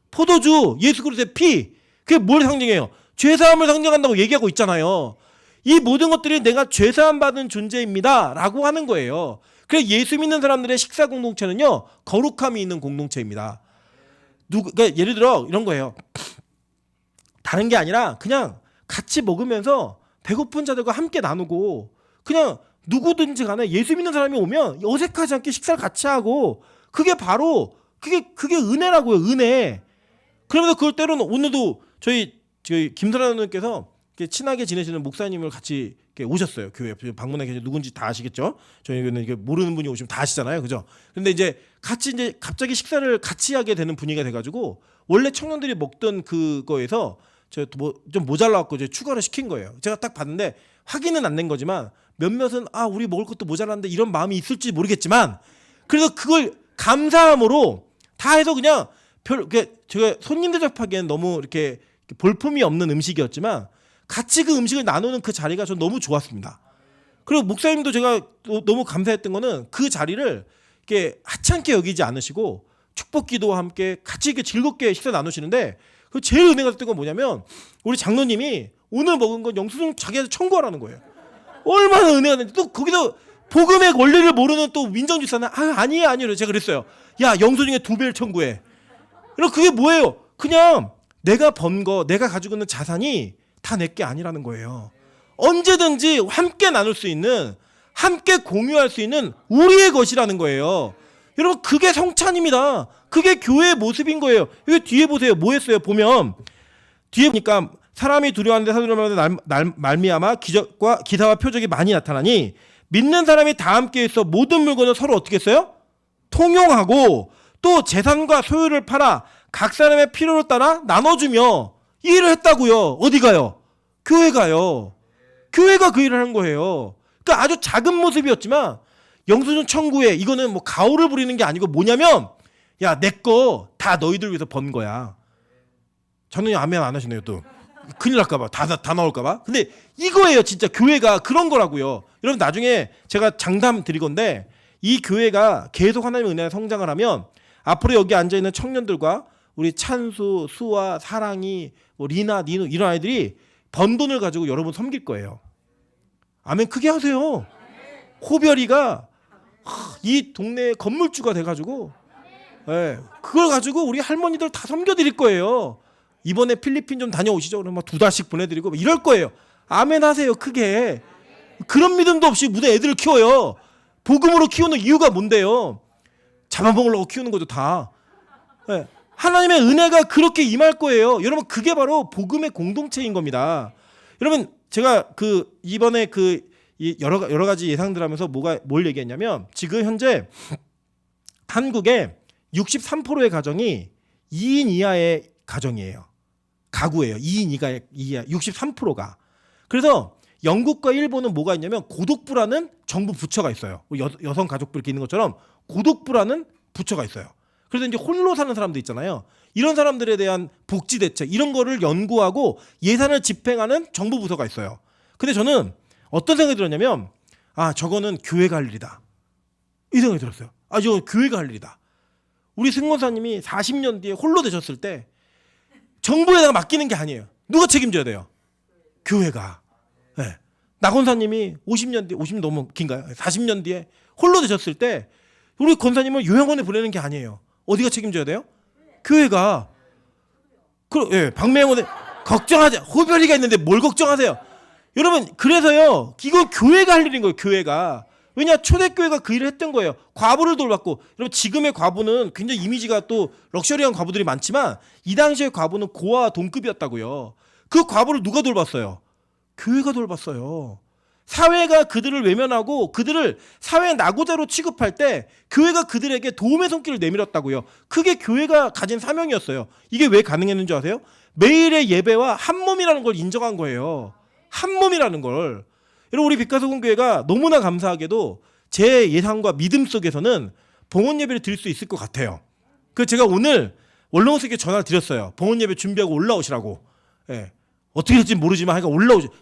포도주. 예수 그리스도의 피. 그게 뭘 상징해요? 죄사함을 상징한다고 얘기하고 있잖아요. 이 모든 것들이 내가 죄사함 받은 존재입니다 라고 하는 거예요. 그래서 예수 믿는 사람들의 식사 공동체는요 거룩함이 있는 공동체입니다. 그러니까 예를 들어 이런 거예요. 다른 게 아니라 그냥 같이 먹으면서 배고픈 자들과 함께 나누고 그냥 누구든지 간에 예수 믿는 사람이 오면 어색하지 않게 식사를 같이 하고 그게 바로 그게 은혜라고요. 은혜. 그러면서 그걸 때로는 오늘도 저희 김선아 누님께서 친하게 지내시는 목사님을 같이 오셨어요. 교회 방문해 계신 누군지 다 아시겠죠? 저희는 모르는 분이 오시면 다 아시잖아요, 그죠? 근데 이제 같이 이제 갑자기 식사를 같이 하게 되는 분위기가 돼가지고 원래 청년들이 먹던 그거에서 좀 모자라갖고 이제 추가를 시킨 거예요. 제가 딱 봤는데 확인은 안 된 거지만 몇몇은 우리 먹을 것도 모자란데 이런 마음이 있을지 모르겠지만 그래서 그걸 감사함으로 다 해서 그냥 제가 손님 대접하기엔 너무 이렇게 볼품이 없는 음식이었지만. 같이 그 음식을 나누는 그 자리가 전 너무 좋았습니다. 그리고 목사님도 제가 너무 감사했던 거는 그 자리를 이렇게 하찮게 여기지 않으시고 축복 기도와 함께 같이 이렇게 즐겁게 식사 나누시는데 그 제일 은혜가 됐던 건 뭐냐면 우리 장로님이 오늘 먹은 건 영수증 자기한테 청구하라는 거예요. 얼마나 은혜가 됐는지 또 거기서 복음의 원리를 모르는 또 민정주사는 아니에요. 제가 그랬어요. 야 영수증에 2배를 청구해. 그럼 그게 뭐예요? 그냥 내가 번 거 내가 가지고 있는 자산이 다 내게 아니라는 거예요. 언제든지 함께 나눌 수 있는 함께 공유할 수 있는 우리의 것이라는 거예요. 여러분 그게 성찬입니다. 그게 교회의 모습인 거예요. 여기 뒤에 보세요. 뭐 했어요? 보면 뒤에 보니까 사람이 두려워하는데 사두려움하는 말미암아 기적과 기사와 표적이 많이 나타나니 믿는 사람이 다 함께 있어 모든 물건을 서로 어떻게 했어요? 통용하고 또 재산과 소유를 팔아 각 사람의 필요를 따라 나눠주며 이 일을 했다고요. 어디 가요? 교회 가요. 교회가 그 일을 한 거예요. 그러니까 아주 작은 모습이었지만 영수증 청구에 이거는 뭐 가오를 부리는 게 아니고 뭐냐면 야, 내 거 다 너희들 위해서 번 거야. 저는 아멘 안 하시네요 또. 큰일 날까봐 다 나올까봐. 근데 이거예요 진짜 교회가 그런 거라고요. 여러분 나중에 제가 장담 드릴 건데 이 교회가 계속 하나님의 은혜에 성장을 하면 앞으로 여기 앉아 있는 청년들과 우리 찬수, 수아, 사랑이, 뭐 리나, 니누 이런 아이들이 번 돈을 가지고 여러분 섬길 거예요. 아멘 크게 하세요. 호별이가 이 동네 건물주가 돼가지고 그걸 가지고 우리 할머니들 다 섬겨드릴 거예요. 이번에 필리핀 좀 다녀오시죠. 그러면 2달씩 보내드리고 뭐 이럴 거예요. 아멘 하세요 크게. 그런 믿음도 없이 무슨 애들을 키워요. 복음으로 키우는 이유가 뭔데요? 잡아먹으려고 키우는 거죠 다. 하나님의 은혜가 그렇게 임할 거예요. 여러분 그게 바로 복음의 공동체인 겁니다. 여러분 제가 이번에 여러 가지 예상들 하면서 뭘 얘기했냐면 지금 현재 한국에 63%의 가정이 2인 이하의 가정이에요. 가구예요. 2인 이하 63%가. 그래서 영국과 일본은 뭐가 있냐면 고독부라는 정부 부처가 있어요. 여성 가족부 이렇게 있는 것처럼 고독부라는 부처가 있어요. 그래서 이제 홀로 사는 사람들 있잖아요. 이런 사람들에 대한 복지 대책 이런 거를 연구하고 예산을 집행하는 정부 부서가 있어요. 근데 저는 어떤 생각이 들었냐면 저거는 교회가 할 일이다. 이 생각이 들었어요. 저거 교회가 할 일이다. 우리 승원사님이 40년 뒤에 홀로 되셨을 때 정부에다가 맡기는 게 아니에요. 누가 책임져야 돼요? 교회가. 나건사님이 50년 뒤에 50년 너무 긴가요? 40년 뒤에 홀로 되셨을 때 우리 권사님을 요양원에 보내는 게 아니에요. 어디가 책임져야 돼요? 교회가. 박매영원에 걱정하지. 호별이가 있는데 뭘 걱정하세요? 여러분 그래서요. 이건 교회가 할 일인 거예요. 교회가. 왜냐 초대교회가 그 일을 했던 거예요. 과부를 돌봤고. 여러분 지금의 과부는 굉장히 이미지가 또 럭셔리한 과부들이 많지만 이 당시의 과부는 고아 동급이었다고요. 그 과부를 누가 돌봤어요? 교회가 돌봤어요. 사회가 그들을 외면하고 그들을 사회 낙오자로 취급할 때 교회가 그들에게 도움의 손길을 내밀었다고요. 그게 교회가 가진 사명이었어요. 이게 왜 가능했는지 아세요? 매일의 예배와 한 몸이라는 걸 인정한 거예요. 한 몸이라는 걸. 여러분 우리 빛가서공교회가 너무나 감사하게도 제 예상과 믿음 속에서는 봉헌 예배를 드릴 수 있을 것 같아요. 제가 오늘 원로원석에 전화를 드렸어요. 봉헌 예배 준비하고 올라오시라고. 어떻게 될지 모르지만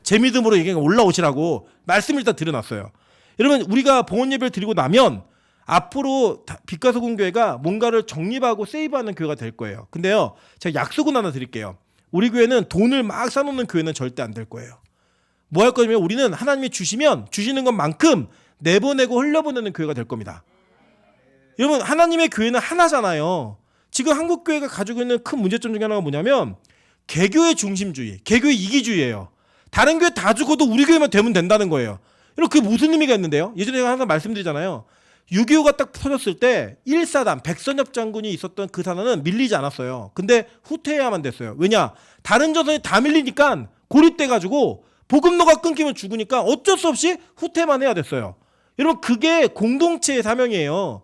제 믿음으로 얘기하니까 올라오시라고 말씀을 일단 드려놨어요. 여러분 우리가 봉헌 예배를 드리고 나면 앞으로 빛가서공교회가 뭔가를 적립하고 세이브하는 교회가 될 거예요. 근데요 제가 약속은 하나 드릴게요. 우리 교회는 돈을 막 쌓아놓는 교회는 절대 안 될 거예요. 뭐 할 거냐면 우리는 하나님이 주시면 주시는 것만큼 내보내고 흘려보내는 교회가 될 겁니다. 여러분 하나님의 교회는 하나잖아요. 지금 한국교회가 가지고 있는 큰 문제점 중에 하나가 뭐냐면 개교의 중심주의, 개교의 이기주의예요. 다른 교회 다 죽어도 우리 교회만 되면 된다는 거예요. 여러분 그게 무슨 의미가 있는데요? 예전에 제가 항상 말씀드리잖아요. 6.25가 딱 터졌을 때 1사단 백선엽 장군이 있었던 그 사단은 밀리지 않았어요. 근데 후퇴해야만 됐어요. 왜냐? 다른 전선이 다 밀리니까 고립돼가지고 복음로가 끊기면 죽으니까 어쩔 수 없이 후퇴만 해야 됐어요. 여러분 그게 공동체의 사명이에요.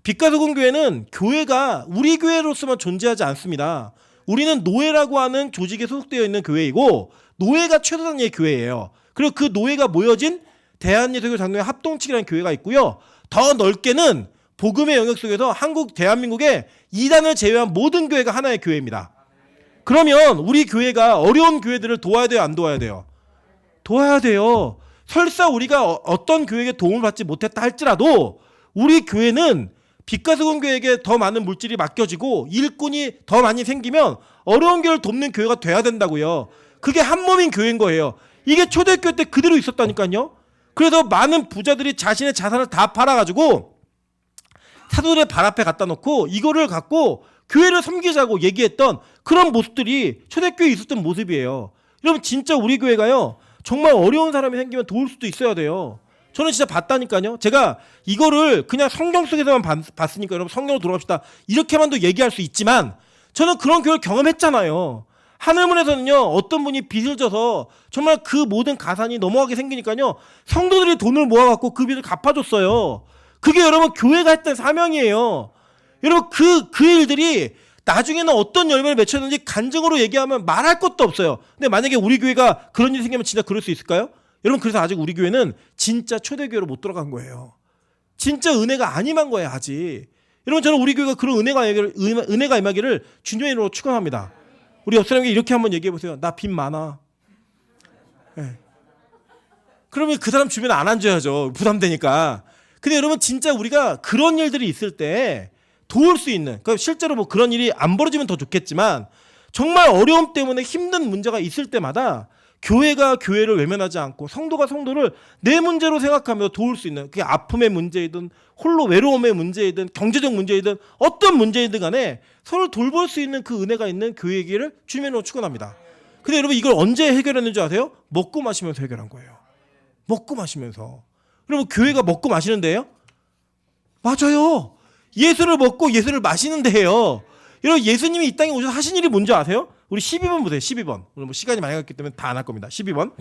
빛가서공교회는 교회가 우리 교회로서만 존재하지 않습니다. 우리는 노예라고 하는 조직에 소속되어 있는 교회이고 노예가 최소 단위의 교회예요. 그리고 그 노예가 모여진 대한예수교 장로회 합동측이라는 교회가 있고요. 더 넓게는 복음의 영역 속에서 대한민국의 이단을 제외한 모든 교회가 하나의 교회입니다. 그러면 우리 교회가 어려운 교회들을 도와야 돼요, 안 도와야 돼요? 도와야 돼요. 설사 우리가 어떤 교회에게 도움을 받지 못했다 할지라도 우리 교회는 빛가서공교회에게 더 많은 물질이 맡겨지고 일꾼이 더 많이 생기면 어려운 교회를 돕는 교회가 돼야 된다고요. 그게 한 몸인 교회인 거예요. 이게 초대교회 때 그대로 있었다니까요. 그래서 많은 부자들이 자신의 자산을 다 팔아가지고 사도들의 발 앞에 갖다 놓고 이거를 갖고 교회를 섬기자고 얘기했던 그런 모습들이 초대교회에 있었던 모습이에요. 여러분 진짜 우리 교회가요. 정말 어려운 사람이 생기면 도울 수도 있어야 돼요. 저는 진짜 봤다니까요. 제가 이거를 그냥 성경 속에서만 봤으니까 여러분 성경으로 돌아갑시다. 이렇게만도 얘기할 수 있지만 저는 그런 교회를 경험했잖아요. 하늘문에서는요. 어떤 분이 빚을 져서 정말 그 모든 가산이 넘어가게 생기니까요. 성도들이 돈을 모아갖고 그 빚을 갚아줬어요. 그게 여러분 교회가 했던 사명이에요. 여러분 그 일들이 나중에는 어떤 열매를 맺혔는지 간증으로 얘기하면 말할 것도 없어요. 근데 만약에 우리 교회가 그런 일이 생기면 진짜 그럴 수 있을까요? 여러분 그래서 아직 우리 교회는 진짜 초대교회로 못 들어간 거예요. 진짜 은혜가 안 임한 거예요 아직. 여러분 저는 우리 교회가 그런 은혜가 임하기를 주님의 이름으로 축원합니다. 우리 옆 사람에게 이렇게 한번 얘기해 보세요. 나 빚 많아. 네. 그러면 그 사람 주변에 안 앉아야죠. 부담되니까. 근데 여러분 진짜 우리가 그런 일들이 있을 때 도울 수 있는, 그러니까 실제로 뭐 그런 일이 안 벌어지면 더 좋겠지만 정말 어려움 때문에 힘든 문제가 있을 때마다 교회가 교회를 외면하지 않고 성도가 성도를 내 문제로 생각하며 도울 수 있는, 그게 아픔의 문제이든 홀로 외로움의 문제이든 경제적 문제이든 어떤 문제이든 간에 서로 돌볼 수 있는 그 은혜가 있는 교회이기를 주님으로 축원합니다. 근데 여러분 이걸 언제 해결했는지 아세요? 먹고 마시면서 해결한 거예요. 먹고 마시면서. 여러분 교회가 먹고 마시는 데예요? 맞아요. 예수를 먹고 예수를 마시는 데예요. 여러분 예수님이 이 땅에 오셔서 하신 일이 뭔지 아세요? 우리 12번 보세요. 12번. 오늘 뭐 시간이 많이 갔기 때문에 다 안 할 겁니다. 12번.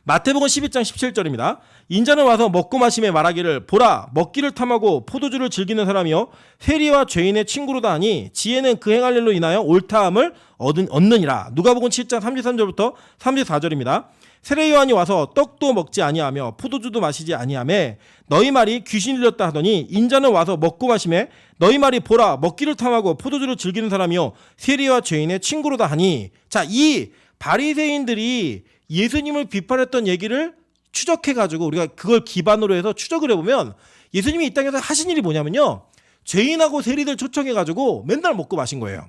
마태복음 11장 17절입니다. 인자는 와서 먹고 마심에 말하기를 보라 먹기를 탐하고 포도주를 즐기는 사람이요 세리와 죄인의 친구로다 하니 지혜는 그 행할 일로 인하여 옳다함을 얻느니라. 누가복음 7장 33절부터 34절입니다. 세례 요한이 와서 떡도 먹지 아니하며 포도주도 마시지 아니하며 너희 말이 귀신 들렸다 하더니 인자는 와서 먹고 마심에 너희 말이 보라 먹기를 탐하고 포도주를 즐기는 사람이요 세리와 죄인의 친구로다 하니. 자, 이 바리새인들이 예수님을 비판했던 얘기를 추적해가지고 우리가 그걸 기반으로 해서 추적을 해보면 예수님이 이 땅에서 하신 일이 뭐냐면요, 죄인하고 세리들 초청해가지고 맨날 먹고 마신 거예요.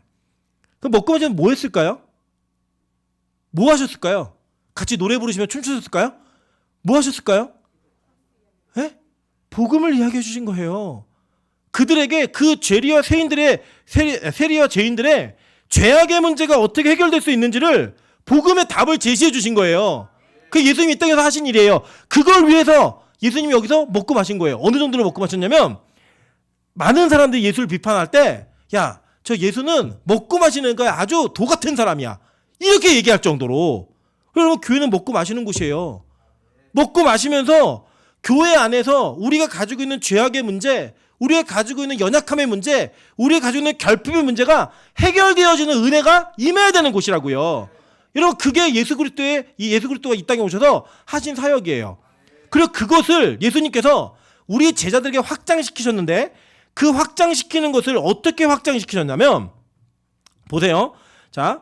그럼 먹고 마시면 뭐 했을까요? 뭐 하셨을까요? 같이 노래 부르시며 춤추셨을까요? 뭐 하셨을까요? 예? 복음을 이야기해 주신 거예요. 그들에게 그 세리와 죄인들의 죄악의 문제가 어떻게 해결될 수 있는지를 복음의 답을 제시해 주신 거예요. 그 예수님이 이 땅에서 하신 일이에요. 그걸 위해서 예수님이 여기서 먹고 마신 거예요. 어느 정도로 먹고 마셨냐면 많은 사람들이 예수를 비판할 때 야, 저 예수는 먹고 마시는 거에 아주 도 같은 사람이야. 이렇게 얘기할 정도로. 여러분 교회는 먹고 마시는 곳이에요. 먹고 마시면서 교회 안에서 우리가 가지고 있는 죄악의 문제, 우리가 가지고 있는 연약함의 문제, 우리가 가지고 있는 결핍의 문제가 해결되어지는 은혜가 임해야 되는 곳이라고요. 여러분 그게 예수 그리스도가 이 땅에 오셔서 하신 사역이에요. 그리고 그것을 예수님께서 우리 제자들에게 확장시키셨는데 그 확장시키는 것을 어떻게 확장시키셨냐면 보세요. 자,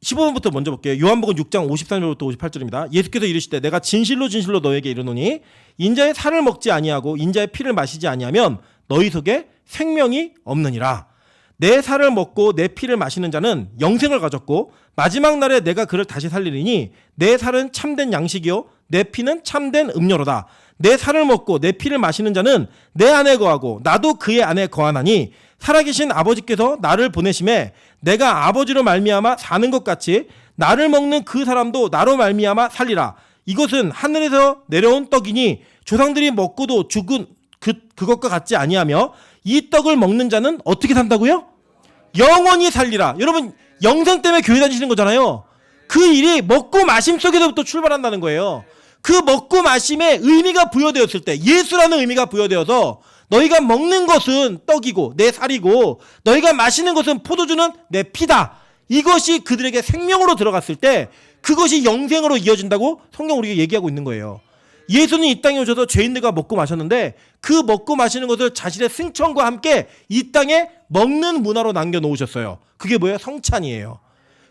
15번부터 먼저 볼게요. 요한복음 6장 53절부터 58절입니다. 예수께서 이르시되 내가 진실로 진실로 너에게 이르노니 인자의 살을 먹지 아니하고 인자의 피를 마시지 아니하면 너희 속에 생명이 없느니라. 내 살을 먹고 내 피를 마시는 자는 영생을 가졌고 마지막 날에 내가 그를 다시 살리리니 내 살은 참된 양식이요 내 피는 참된 음료로다. 내 살을 먹고 내 피를 마시는 자는 내 안에 거하고 나도 그의 안에 거하나니 살아계신 아버지께서 나를 보내심에 내가 아버지로 말미암아 사는 것 같이 나를 먹는 그 사람도 나로 말미암아 살리라. 이것은 하늘에서 내려온 떡이니 조상들이 먹고도 죽은 그것과 같지 아니하며 이 떡을 먹는 자는 어떻게 산다고요? 영원히 살리라. 여러분 영생 때문에 교회 다니시는 거잖아요. 그 일이 먹고 마심 속에서부터 출발한다는 거예요. 그 먹고 마심에 의미가 부여되었을 때 예수라는 의미가 부여되어서 너희가 먹는 것은 떡이고 내 살이고 너희가 마시는 것은 포도주는 내 피다. 이것이 그들에게 생명으로 들어갔을 때 그것이 영생으로 이어진다고 성경 우리가 얘기하고 있는 거예요. 예수는 이 땅에 오셔서 죄인들과 먹고 마셨는데 그 먹고 마시는 것을 자신의 승천과 함께 이 땅에 먹는 문화로 남겨놓으셨어요. 그게 뭐예요? 성찬이에요.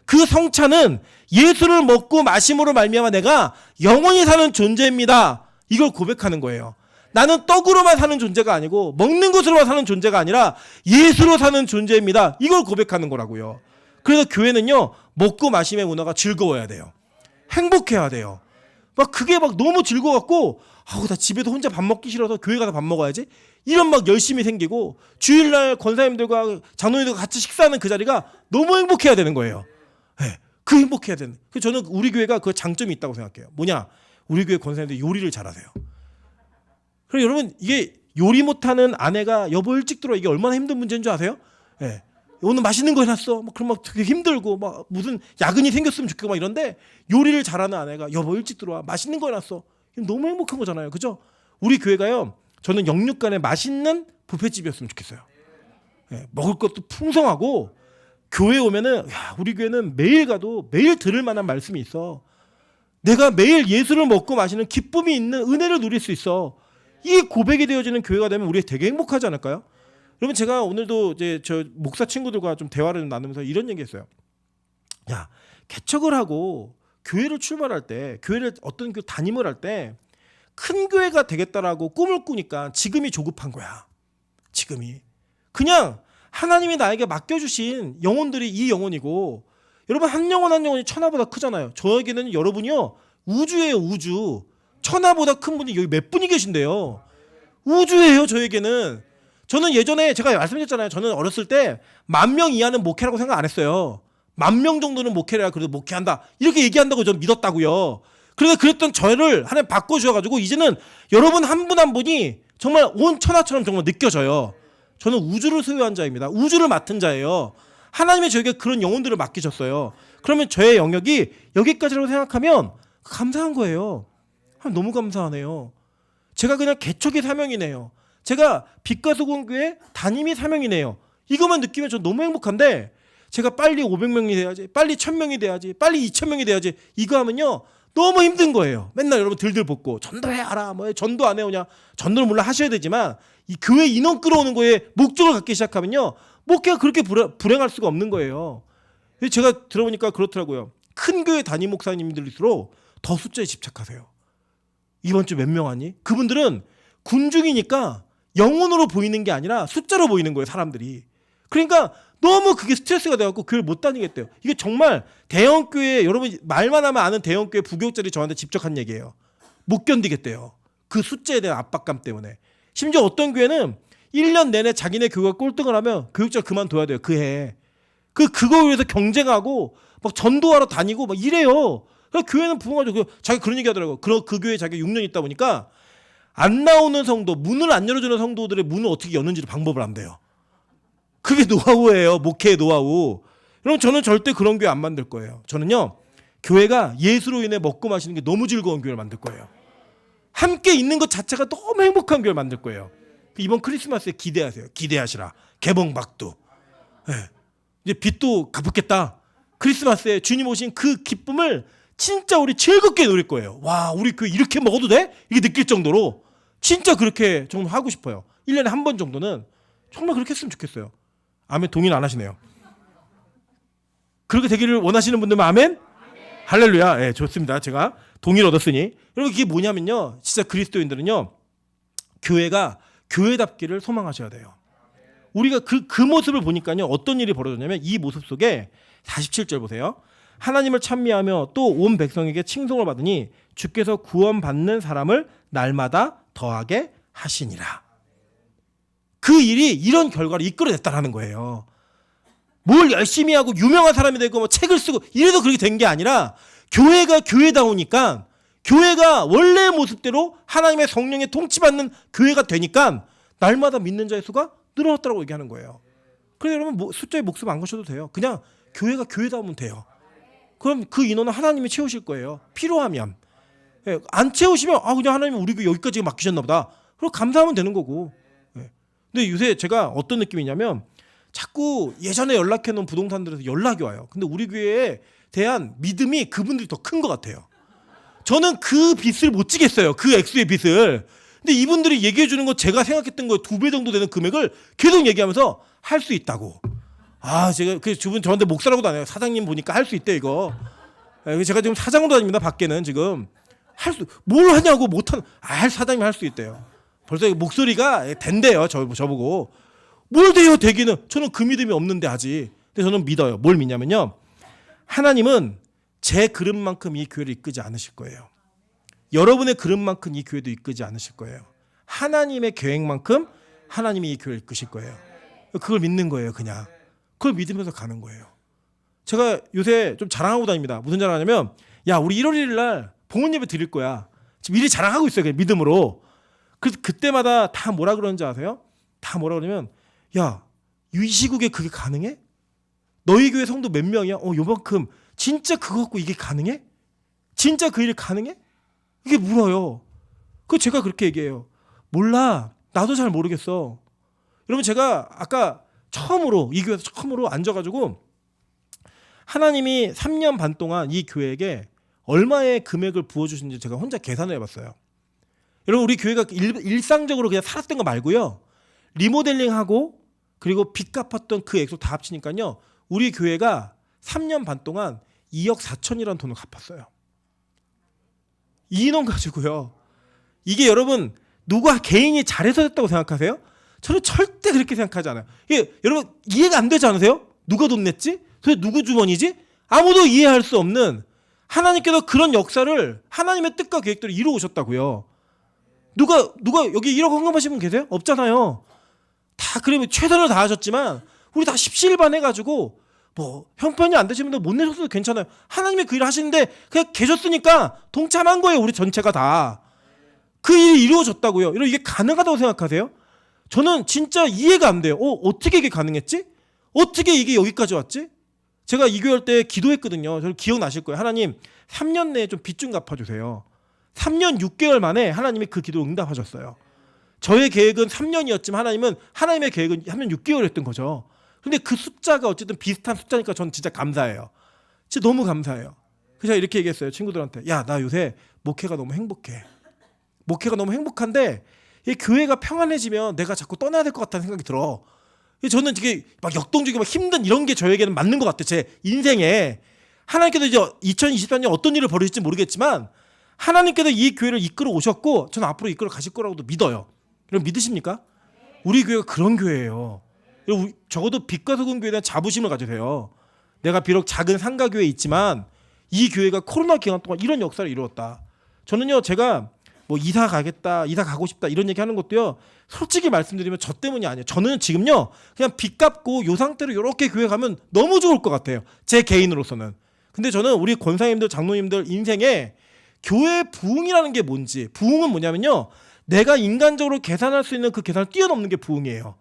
그 성찬은 예수를 먹고 마심으로 말미암아 내가 영원히 사는 존재입니다. 이걸 고백하는 거예요. 나는 떡으로만 사는 존재가 아니고 먹는 것으로만 사는 존재가 아니라 예수로 사는 존재입니다. 이걸 고백하는 거라고요. 그래서 교회는요 먹고 마심의 문화가 즐거워야 돼요. 행복해야 돼요. 막 그게 막 너무 즐거웠고 나 집에서 혼자 밥 먹기 싫어서 교회 가서 밥 먹어야지 이런 막 열심이 생기고 주일날 권사님들과 장로님들과 같이 식사하는 그 자리가 너무 행복해야 되는 거예요. 네, 그 행복해야 되는. 그래서 저는 우리 교회가 그 장점이 있다고 생각해요. 뭐냐? 우리 교회 권사님들 요리를 잘하세요. 그리고 여러분 이게 요리 못하는 아내가 여보 일찍 들어와 이게 얼마나 힘든 문제인 줄 아세요? 네. 오늘 맛있는 거 해놨어. 그럼 막 되게 힘들고 막 무슨 야근이 생겼으면 좋겠고 막 이런데 요리를 잘하는 아내가 여보 일찍 들어와 맛있는 거 해놨어. 너무 행복한 거잖아요, 그죠? 우리 교회가요. 저는 영육간에 맛있는 뷔페집이었으면 좋겠어요. 네. 먹을 것도 풍성하고 교회 오면은 우리 교회는 매일 가도 매일 들을 만한 말씀이 있어. 내가 매일 예수를 먹고 마시는 기쁨이 있는 은혜를 누릴 수 있어. 이 고백이 되어지는 교회가 되면 우리 되게 행복하지 않을까요? 여러분 제가 오늘도 이제 저 목사 친구들과 좀 대화를 나누면서 이런 얘기했어요. 야, 개척을 하고 교회를 출발할 때, 교회를 어떤 그 담임을 할 때 큰 교회가 되겠다라고 꿈을 꾸니까 지금이 조급한 거야. 지금이 그냥 하나님이 나에게 맡겨주신 영혼들이 이 영혼이고, 여러분 한 영혼 한 영혼이 천하보다 크잖아요. 저에게는 여러분이요 우주예요. 우주. 천하보다 큰 분이 여기 몇 분이 계신데요. 우주예요. 저에게는. 저는 예전에 제가 말씀드렸잖아요. 저는 어렸을 때 10,000명 이하는 목회라고 생각 안 했어요. 10,000명 정도는 목회를 해야 그래도 목회한다 이렇게 얘기한다고 저는 믿었다고요. 그래서 그랬던 저를 하나님 바꿔주셔가지고 이제는 여러분 한 분 한 분이 정말 온 천하처럼 정말 느껴져요. 저는 우주를 소유한 자입니다. 우주를 맡은 자예요. 하나님이 저에게 그런 영혼들을 맡기셨어요. 그러면 저의 영역이 여기까지라고 생각하면 감사한 거예요. 너무 감사하네요. 제가 그냥 개척의 사명이네요. 제가 빛과 소금 교회 담임이 사명이네요. 이것만 느끼면 저 너무 행복한데, 제가 빨리 500명이 돼야지, 빨리 1,000명이 돼야지, 빨리 2,000명이 돼야지 이거 하면요 너무 힘든 거예요. 맨날 여러분 들들 볶고 전도해 알아, 뭐 전도 안 해오냐. 전도를 물론 하셔야 되지만 이 교회 인원 끌어오는 거에 목적을 갖기 시작하면요 목회가 그렇게 불행할 수가 없는 거예요. 제가 들어보니까 그렇더라고요. 큰 교회 담임 목사님들일수록 더 숫자에 집착하세요. 이번 주 몇 명 하니? 그분들은 군중이니까 영혼으로 보이는 게 아니라 숫자로 보이는 거예요, 사람들이. 그러니까 너무 그게 스트레스가 돼갖고 교회를 못 다니겠대요. 이게 정말 대형교회, 여러분 말만 하면 아는 대형교회 부교육자들이 저한테 직접 한 얘기예요. 못 견디겠대요. 그 숫자에 대한 압박감 때문에. 심지어 어떤 교회는 1년 내내 자기네 교회가 꼴등을 하면 교육자 그만둬야 돼요. 그 해에. 그거 위해서 경쟁하고 막 전도하러 다니고 막 이래요. 그러니까 교회는 부흥하죠. 자기 그런 얘기 하더라고요. 그 교회에 자기가 6년 있다 보니까 안 나오는 성도, 문을 안 열어주는 성도들의 문을 어떻게 여는지 방법을 안 돼요. 그게 노하우예요. 목회의 노하우. 여러분 저는 절대 그런 교회 안 만들 거예요. 저는요 교회가 예수로 인해 먹고 마시는 게 너무 즐거운 교회를 만들 거예요. 함께 있는 것 자체가 너무 행복한 교회를 만들 거예요. 이번 크리스마스에 기대하세요. 기대하시라. 개봉박두. 네. 이제 빚도 갚았겠다. 크리스마스에 주님 오신 그 기쁨을 진짜 우리 즐겁게 누릴 거예요. 와, 우리 그 이렇게 먹어도 돼? 이게 느낄 정도로 진짜 그렇게 정말 하고 싶어요. 1년에 한 번 정도는 정말 그렇게 했으면 좋겠어요. 아멘. 동의는 안 하시네요. 그렇게 되기를 원하시는 분들은 아멘? 할렐루야. 네, 좋습니다. 제가 동의를 얻었으니. 여러분 이게 뭐냐면요. 진짜 그리스도인들은요. 교회가 교회답기를 소망하셔야 돼요. 우리가 그 모습을 보니까요. 어떤 일이 벌어졌냐면 이 모습 속에 47절 보세요. 하나님을 찬미하며 또 온 백성에게 칭송을 받으니 주께서 구원받는 사람을 날마다 더하게 하시니라. 그 일이 이런 결과를 이끌어냈다는 거예요. 뭘 열심히 하고 유명한 사람이 되고 뭐 책을 쓰고 이래도 그렇게 된 게 아니라 교회가 교회다우니까, 교회가 원래의 모습대로 하나님의 성령에 통치받는 교회가 되니까 날마다 믿는 자의 수가 늘어났다고 얘기하는 거예요. 그래서 여러분 숫자에 목숨 안 거셔도 돼요. 그냥 교회가 교회다우면 돼요. 그럼 그 인원은 하나님이 채우실 거예요. 필요하면. 예, 안 채우시면 그냥 하나님이 우리 교회 여기까지 맡기셨나 보다. 그럼 감사하면 되는 거고. 예. 근데 요새 제가 어떤 느낌이냐면 자꾸 예전에 연락해 놓은 부동산들에서 연락이 와요. 근데 우리 교회에 대한 믿음이 그분들이 더 큰 것 같아요. 저는 그 빚을 못 지겠어요. 그 액수의 빚을. 근데 이분들이 얘기해 주는 거 제가 생각했던 거에 2배 정도 되는 금액을 계속 얘기하면서 할 수 있다고. 제가 그 주분 저한테 목사라고도 안 해요. 사장님 보니까 할 수 있대 이거. 제가 지금 사장으로 다닙니다. 밖에는 지금 뭘 하냐고 못한 사장님 할 수 있대요. 벌써 목소리가 된대요. 저보고 뭘 돼요 되기는. 저는 그 믿음이 없는데 하지. 근데 저는 믿어요. 뭘 믿냐면요. 하나님은 제 그릇만큼 이 교회를 이끄지 않으실 거예요. 여러분의 그릇만큼 이 교회도 이끄지 않으실 거예요. 하나님의 계획만큼 하나님이 이 교회를 이끄실 거예요. 그걸 믿는 거예요. 그냥. 그걸 믿으면서 가는 거예요. 제가 요새 좀 자랑하고 다닙니다. 무슨 자랑하냐면 우리 1월 1일 날 봉헌 예배 드릴 거야. 지금 미리 자랑하고 있어요. 그냥 믿음으로. 그때마다 다 뭐라 그러는지 아세요? 다 뭐라 그러면 이 시국에 그게 가능해? 너희 교회 성도 몇 명이야? 요만큼. 진짜 그거 갖고 이게 가능해? 진짜 그 일이 가능해? 이게 물어요. 제가 그렇게 얘기해요. 몰라. 나도 잘 모르겠어. 여러분 제가 아까 이 교회에서 처음으로 앉아가지고 하나님이 3년 반 동안 이 교회에게 얼마의 금액을 부어주신지 제가 혼자 계산을 해봤어요. 여러분 우리 교회가 일상적으로 그냥 살았던 거 말고요. 리모델링하고 그리고 빚 갚았던 그 액수 다 합치니까요. 우리 교회가 3년 반 동안 2억 4천이라는 돈을 갚았어요. 이 인원 가지고요. 이게 여러분 누가 개인이 잘해서 됐다고 생각하세요? 저는 절대 그렇게 생각하지 않아요. 이게 여러분 이해가 안 되지 않으세요? 누가 돈 냈지? 도대체 누구 주머니지? 아무도 이해할 수 없는 하나님께서 그런 역사를 하나님의 뜻과 계획대로 이루어 오셨다고요. 누가 여기 1억 헌금하신 분 계세요? 없잖아요. 다 그러면 최선을 다하셨지만 우리 다 십시일반 해가지고 뭐 형편이 안 되시는 분들 못 내셨어도 괜찮아요. 하나님의 그 일을 하시는데 그냥 계셨으니까 동참한 거예요. 우리 전체가 다. 그 일이 이루어졌다고요. 여러분 이게 가능하다고 생각하세요? 저는 진짜 이해가 안 돼요. 어떻게 이게 가능했지? 어떻게 이게 여기까지 왔지? 제가 이 교회 할 때 기도했거든요. 저는 기억나실 거예요. 하나님 3년 내에 좀 빚 좀 갚아주세요. 3년 6개월 만에 하나님이 그 기도 응답하셨어요. 저의 계획은 3년이었지만 하나님은 하나님의 계획은 3년 6개월이었던 거죠. 근데 그 숫자가 어쨌든 비슷한 숫자니까 저는 진짜 감사해요. 진짜 너무 감사해요. 그래서 제가 이렇게 얘기했어요. 친구들한테. 야, 나 요새 목회가 너무 행복해. 목회가 너무 행복한데 이 교회가 평안해지면 내가 자꾸 떠나야 될 것 같다는 생각이 들어. 저는 되게 막 역동적이고 막 힘든 이런 게 저에게는 맞는 것 같아요. 제 인생에. 하나님께서 이제 2024년 어떤 일을 벌이실지 모르겠지만 하나님께서 이 교회를 이끌어 오셨고 저는 앞으로 이끌어 가실 거라고도 믿어요. 여러분 믿으십니까? 우리 교회가 그런 교회예요. 적어도 빛과 소금 교회에 대한 자부심을 가지세요. 내가 비록 작은 상가교회에 있지만 이 교회가 코로나 기간 동안 이런 역사를 이루었다. 저는요 제가 뭐 이사 가겠다, 이사 가고 싶다 이런 얘기 하는 것도요. 솔직히 말씀드리면 저 때문이 아니에요. 저는 지금요 그냥 빚 갚고 요 상태로 이렇게 교회 가면 너무 좋을 것 같아요. 제 개인으로서는. 근데 저는 우리 권사님들, 장로님들 인생에 교회 부흥이라는 게 뭔지, 부흥은 뭐냐면요. 내가 인간적으로 계산할 수 있는 그 계산을 뛰어넘는 게 부흥이에요.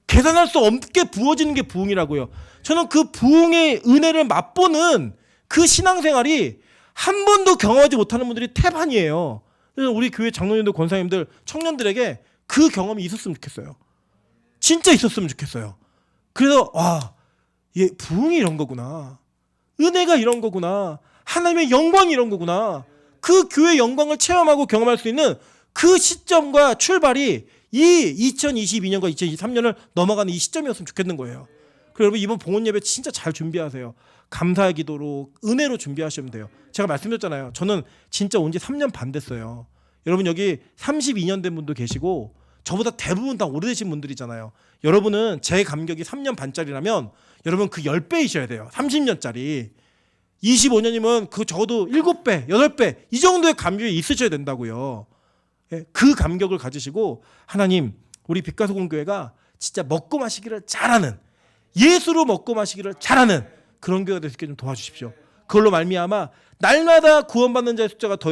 계산할 수 없게 부어지는 게 부흥이라고요. 저는 그 부흥의 은혜를 맛보는 그 신앙생활이 한 번도 경험하지 못하는 분들이 태반이에요. 그래서 우리 교회 장로님들, 권사님들, 청년들에게 그 경험이 있었으면 좋겠어요. 진짜 있었으면 좋겠어요. 그래서 와, 예, 부흥이 이런 거구나. 은혜가 이런 거구나. 하나님의 영광이 이런 거구나. 그 교회의 영광을 체험하고 경험할 수 있는 그 시점과 출발이 이 2022년과 2023년을 넘어가는 이 시점이었으면 좋겠는 거예요. 그리고 여러분 이번 봉헌 예배 진짜 잘 준비하세요. 감사의 기도로 은혜로 준비하시면 돼요. 제가 말씀드렸잖아요. 저는 진짜 온 지 3년 반 됐어요. 여러분 여기 32년 된 분도 계시고 저보다 대부분 다 오래되신 분들이잖아요. 여러분은 제 감격이 3년 반짜리라면 여러분 그 10배이셔야 돼요. 30년짜리. 25년이면 그 적어도 7배, 8배 이 정도의 감격이 있으셔야 된다고요. 그 감격을 가지시고 하나님 우리 빛과 소금 교회가 진짜 먹고 마시기를 잘하는 예수로 먹고 마시기를 잘하는 그런 교회가 될 수 있게 좀 도와주십시오. 그걸로 말미암아 날마다 구원받는 자의 숫자가 더해지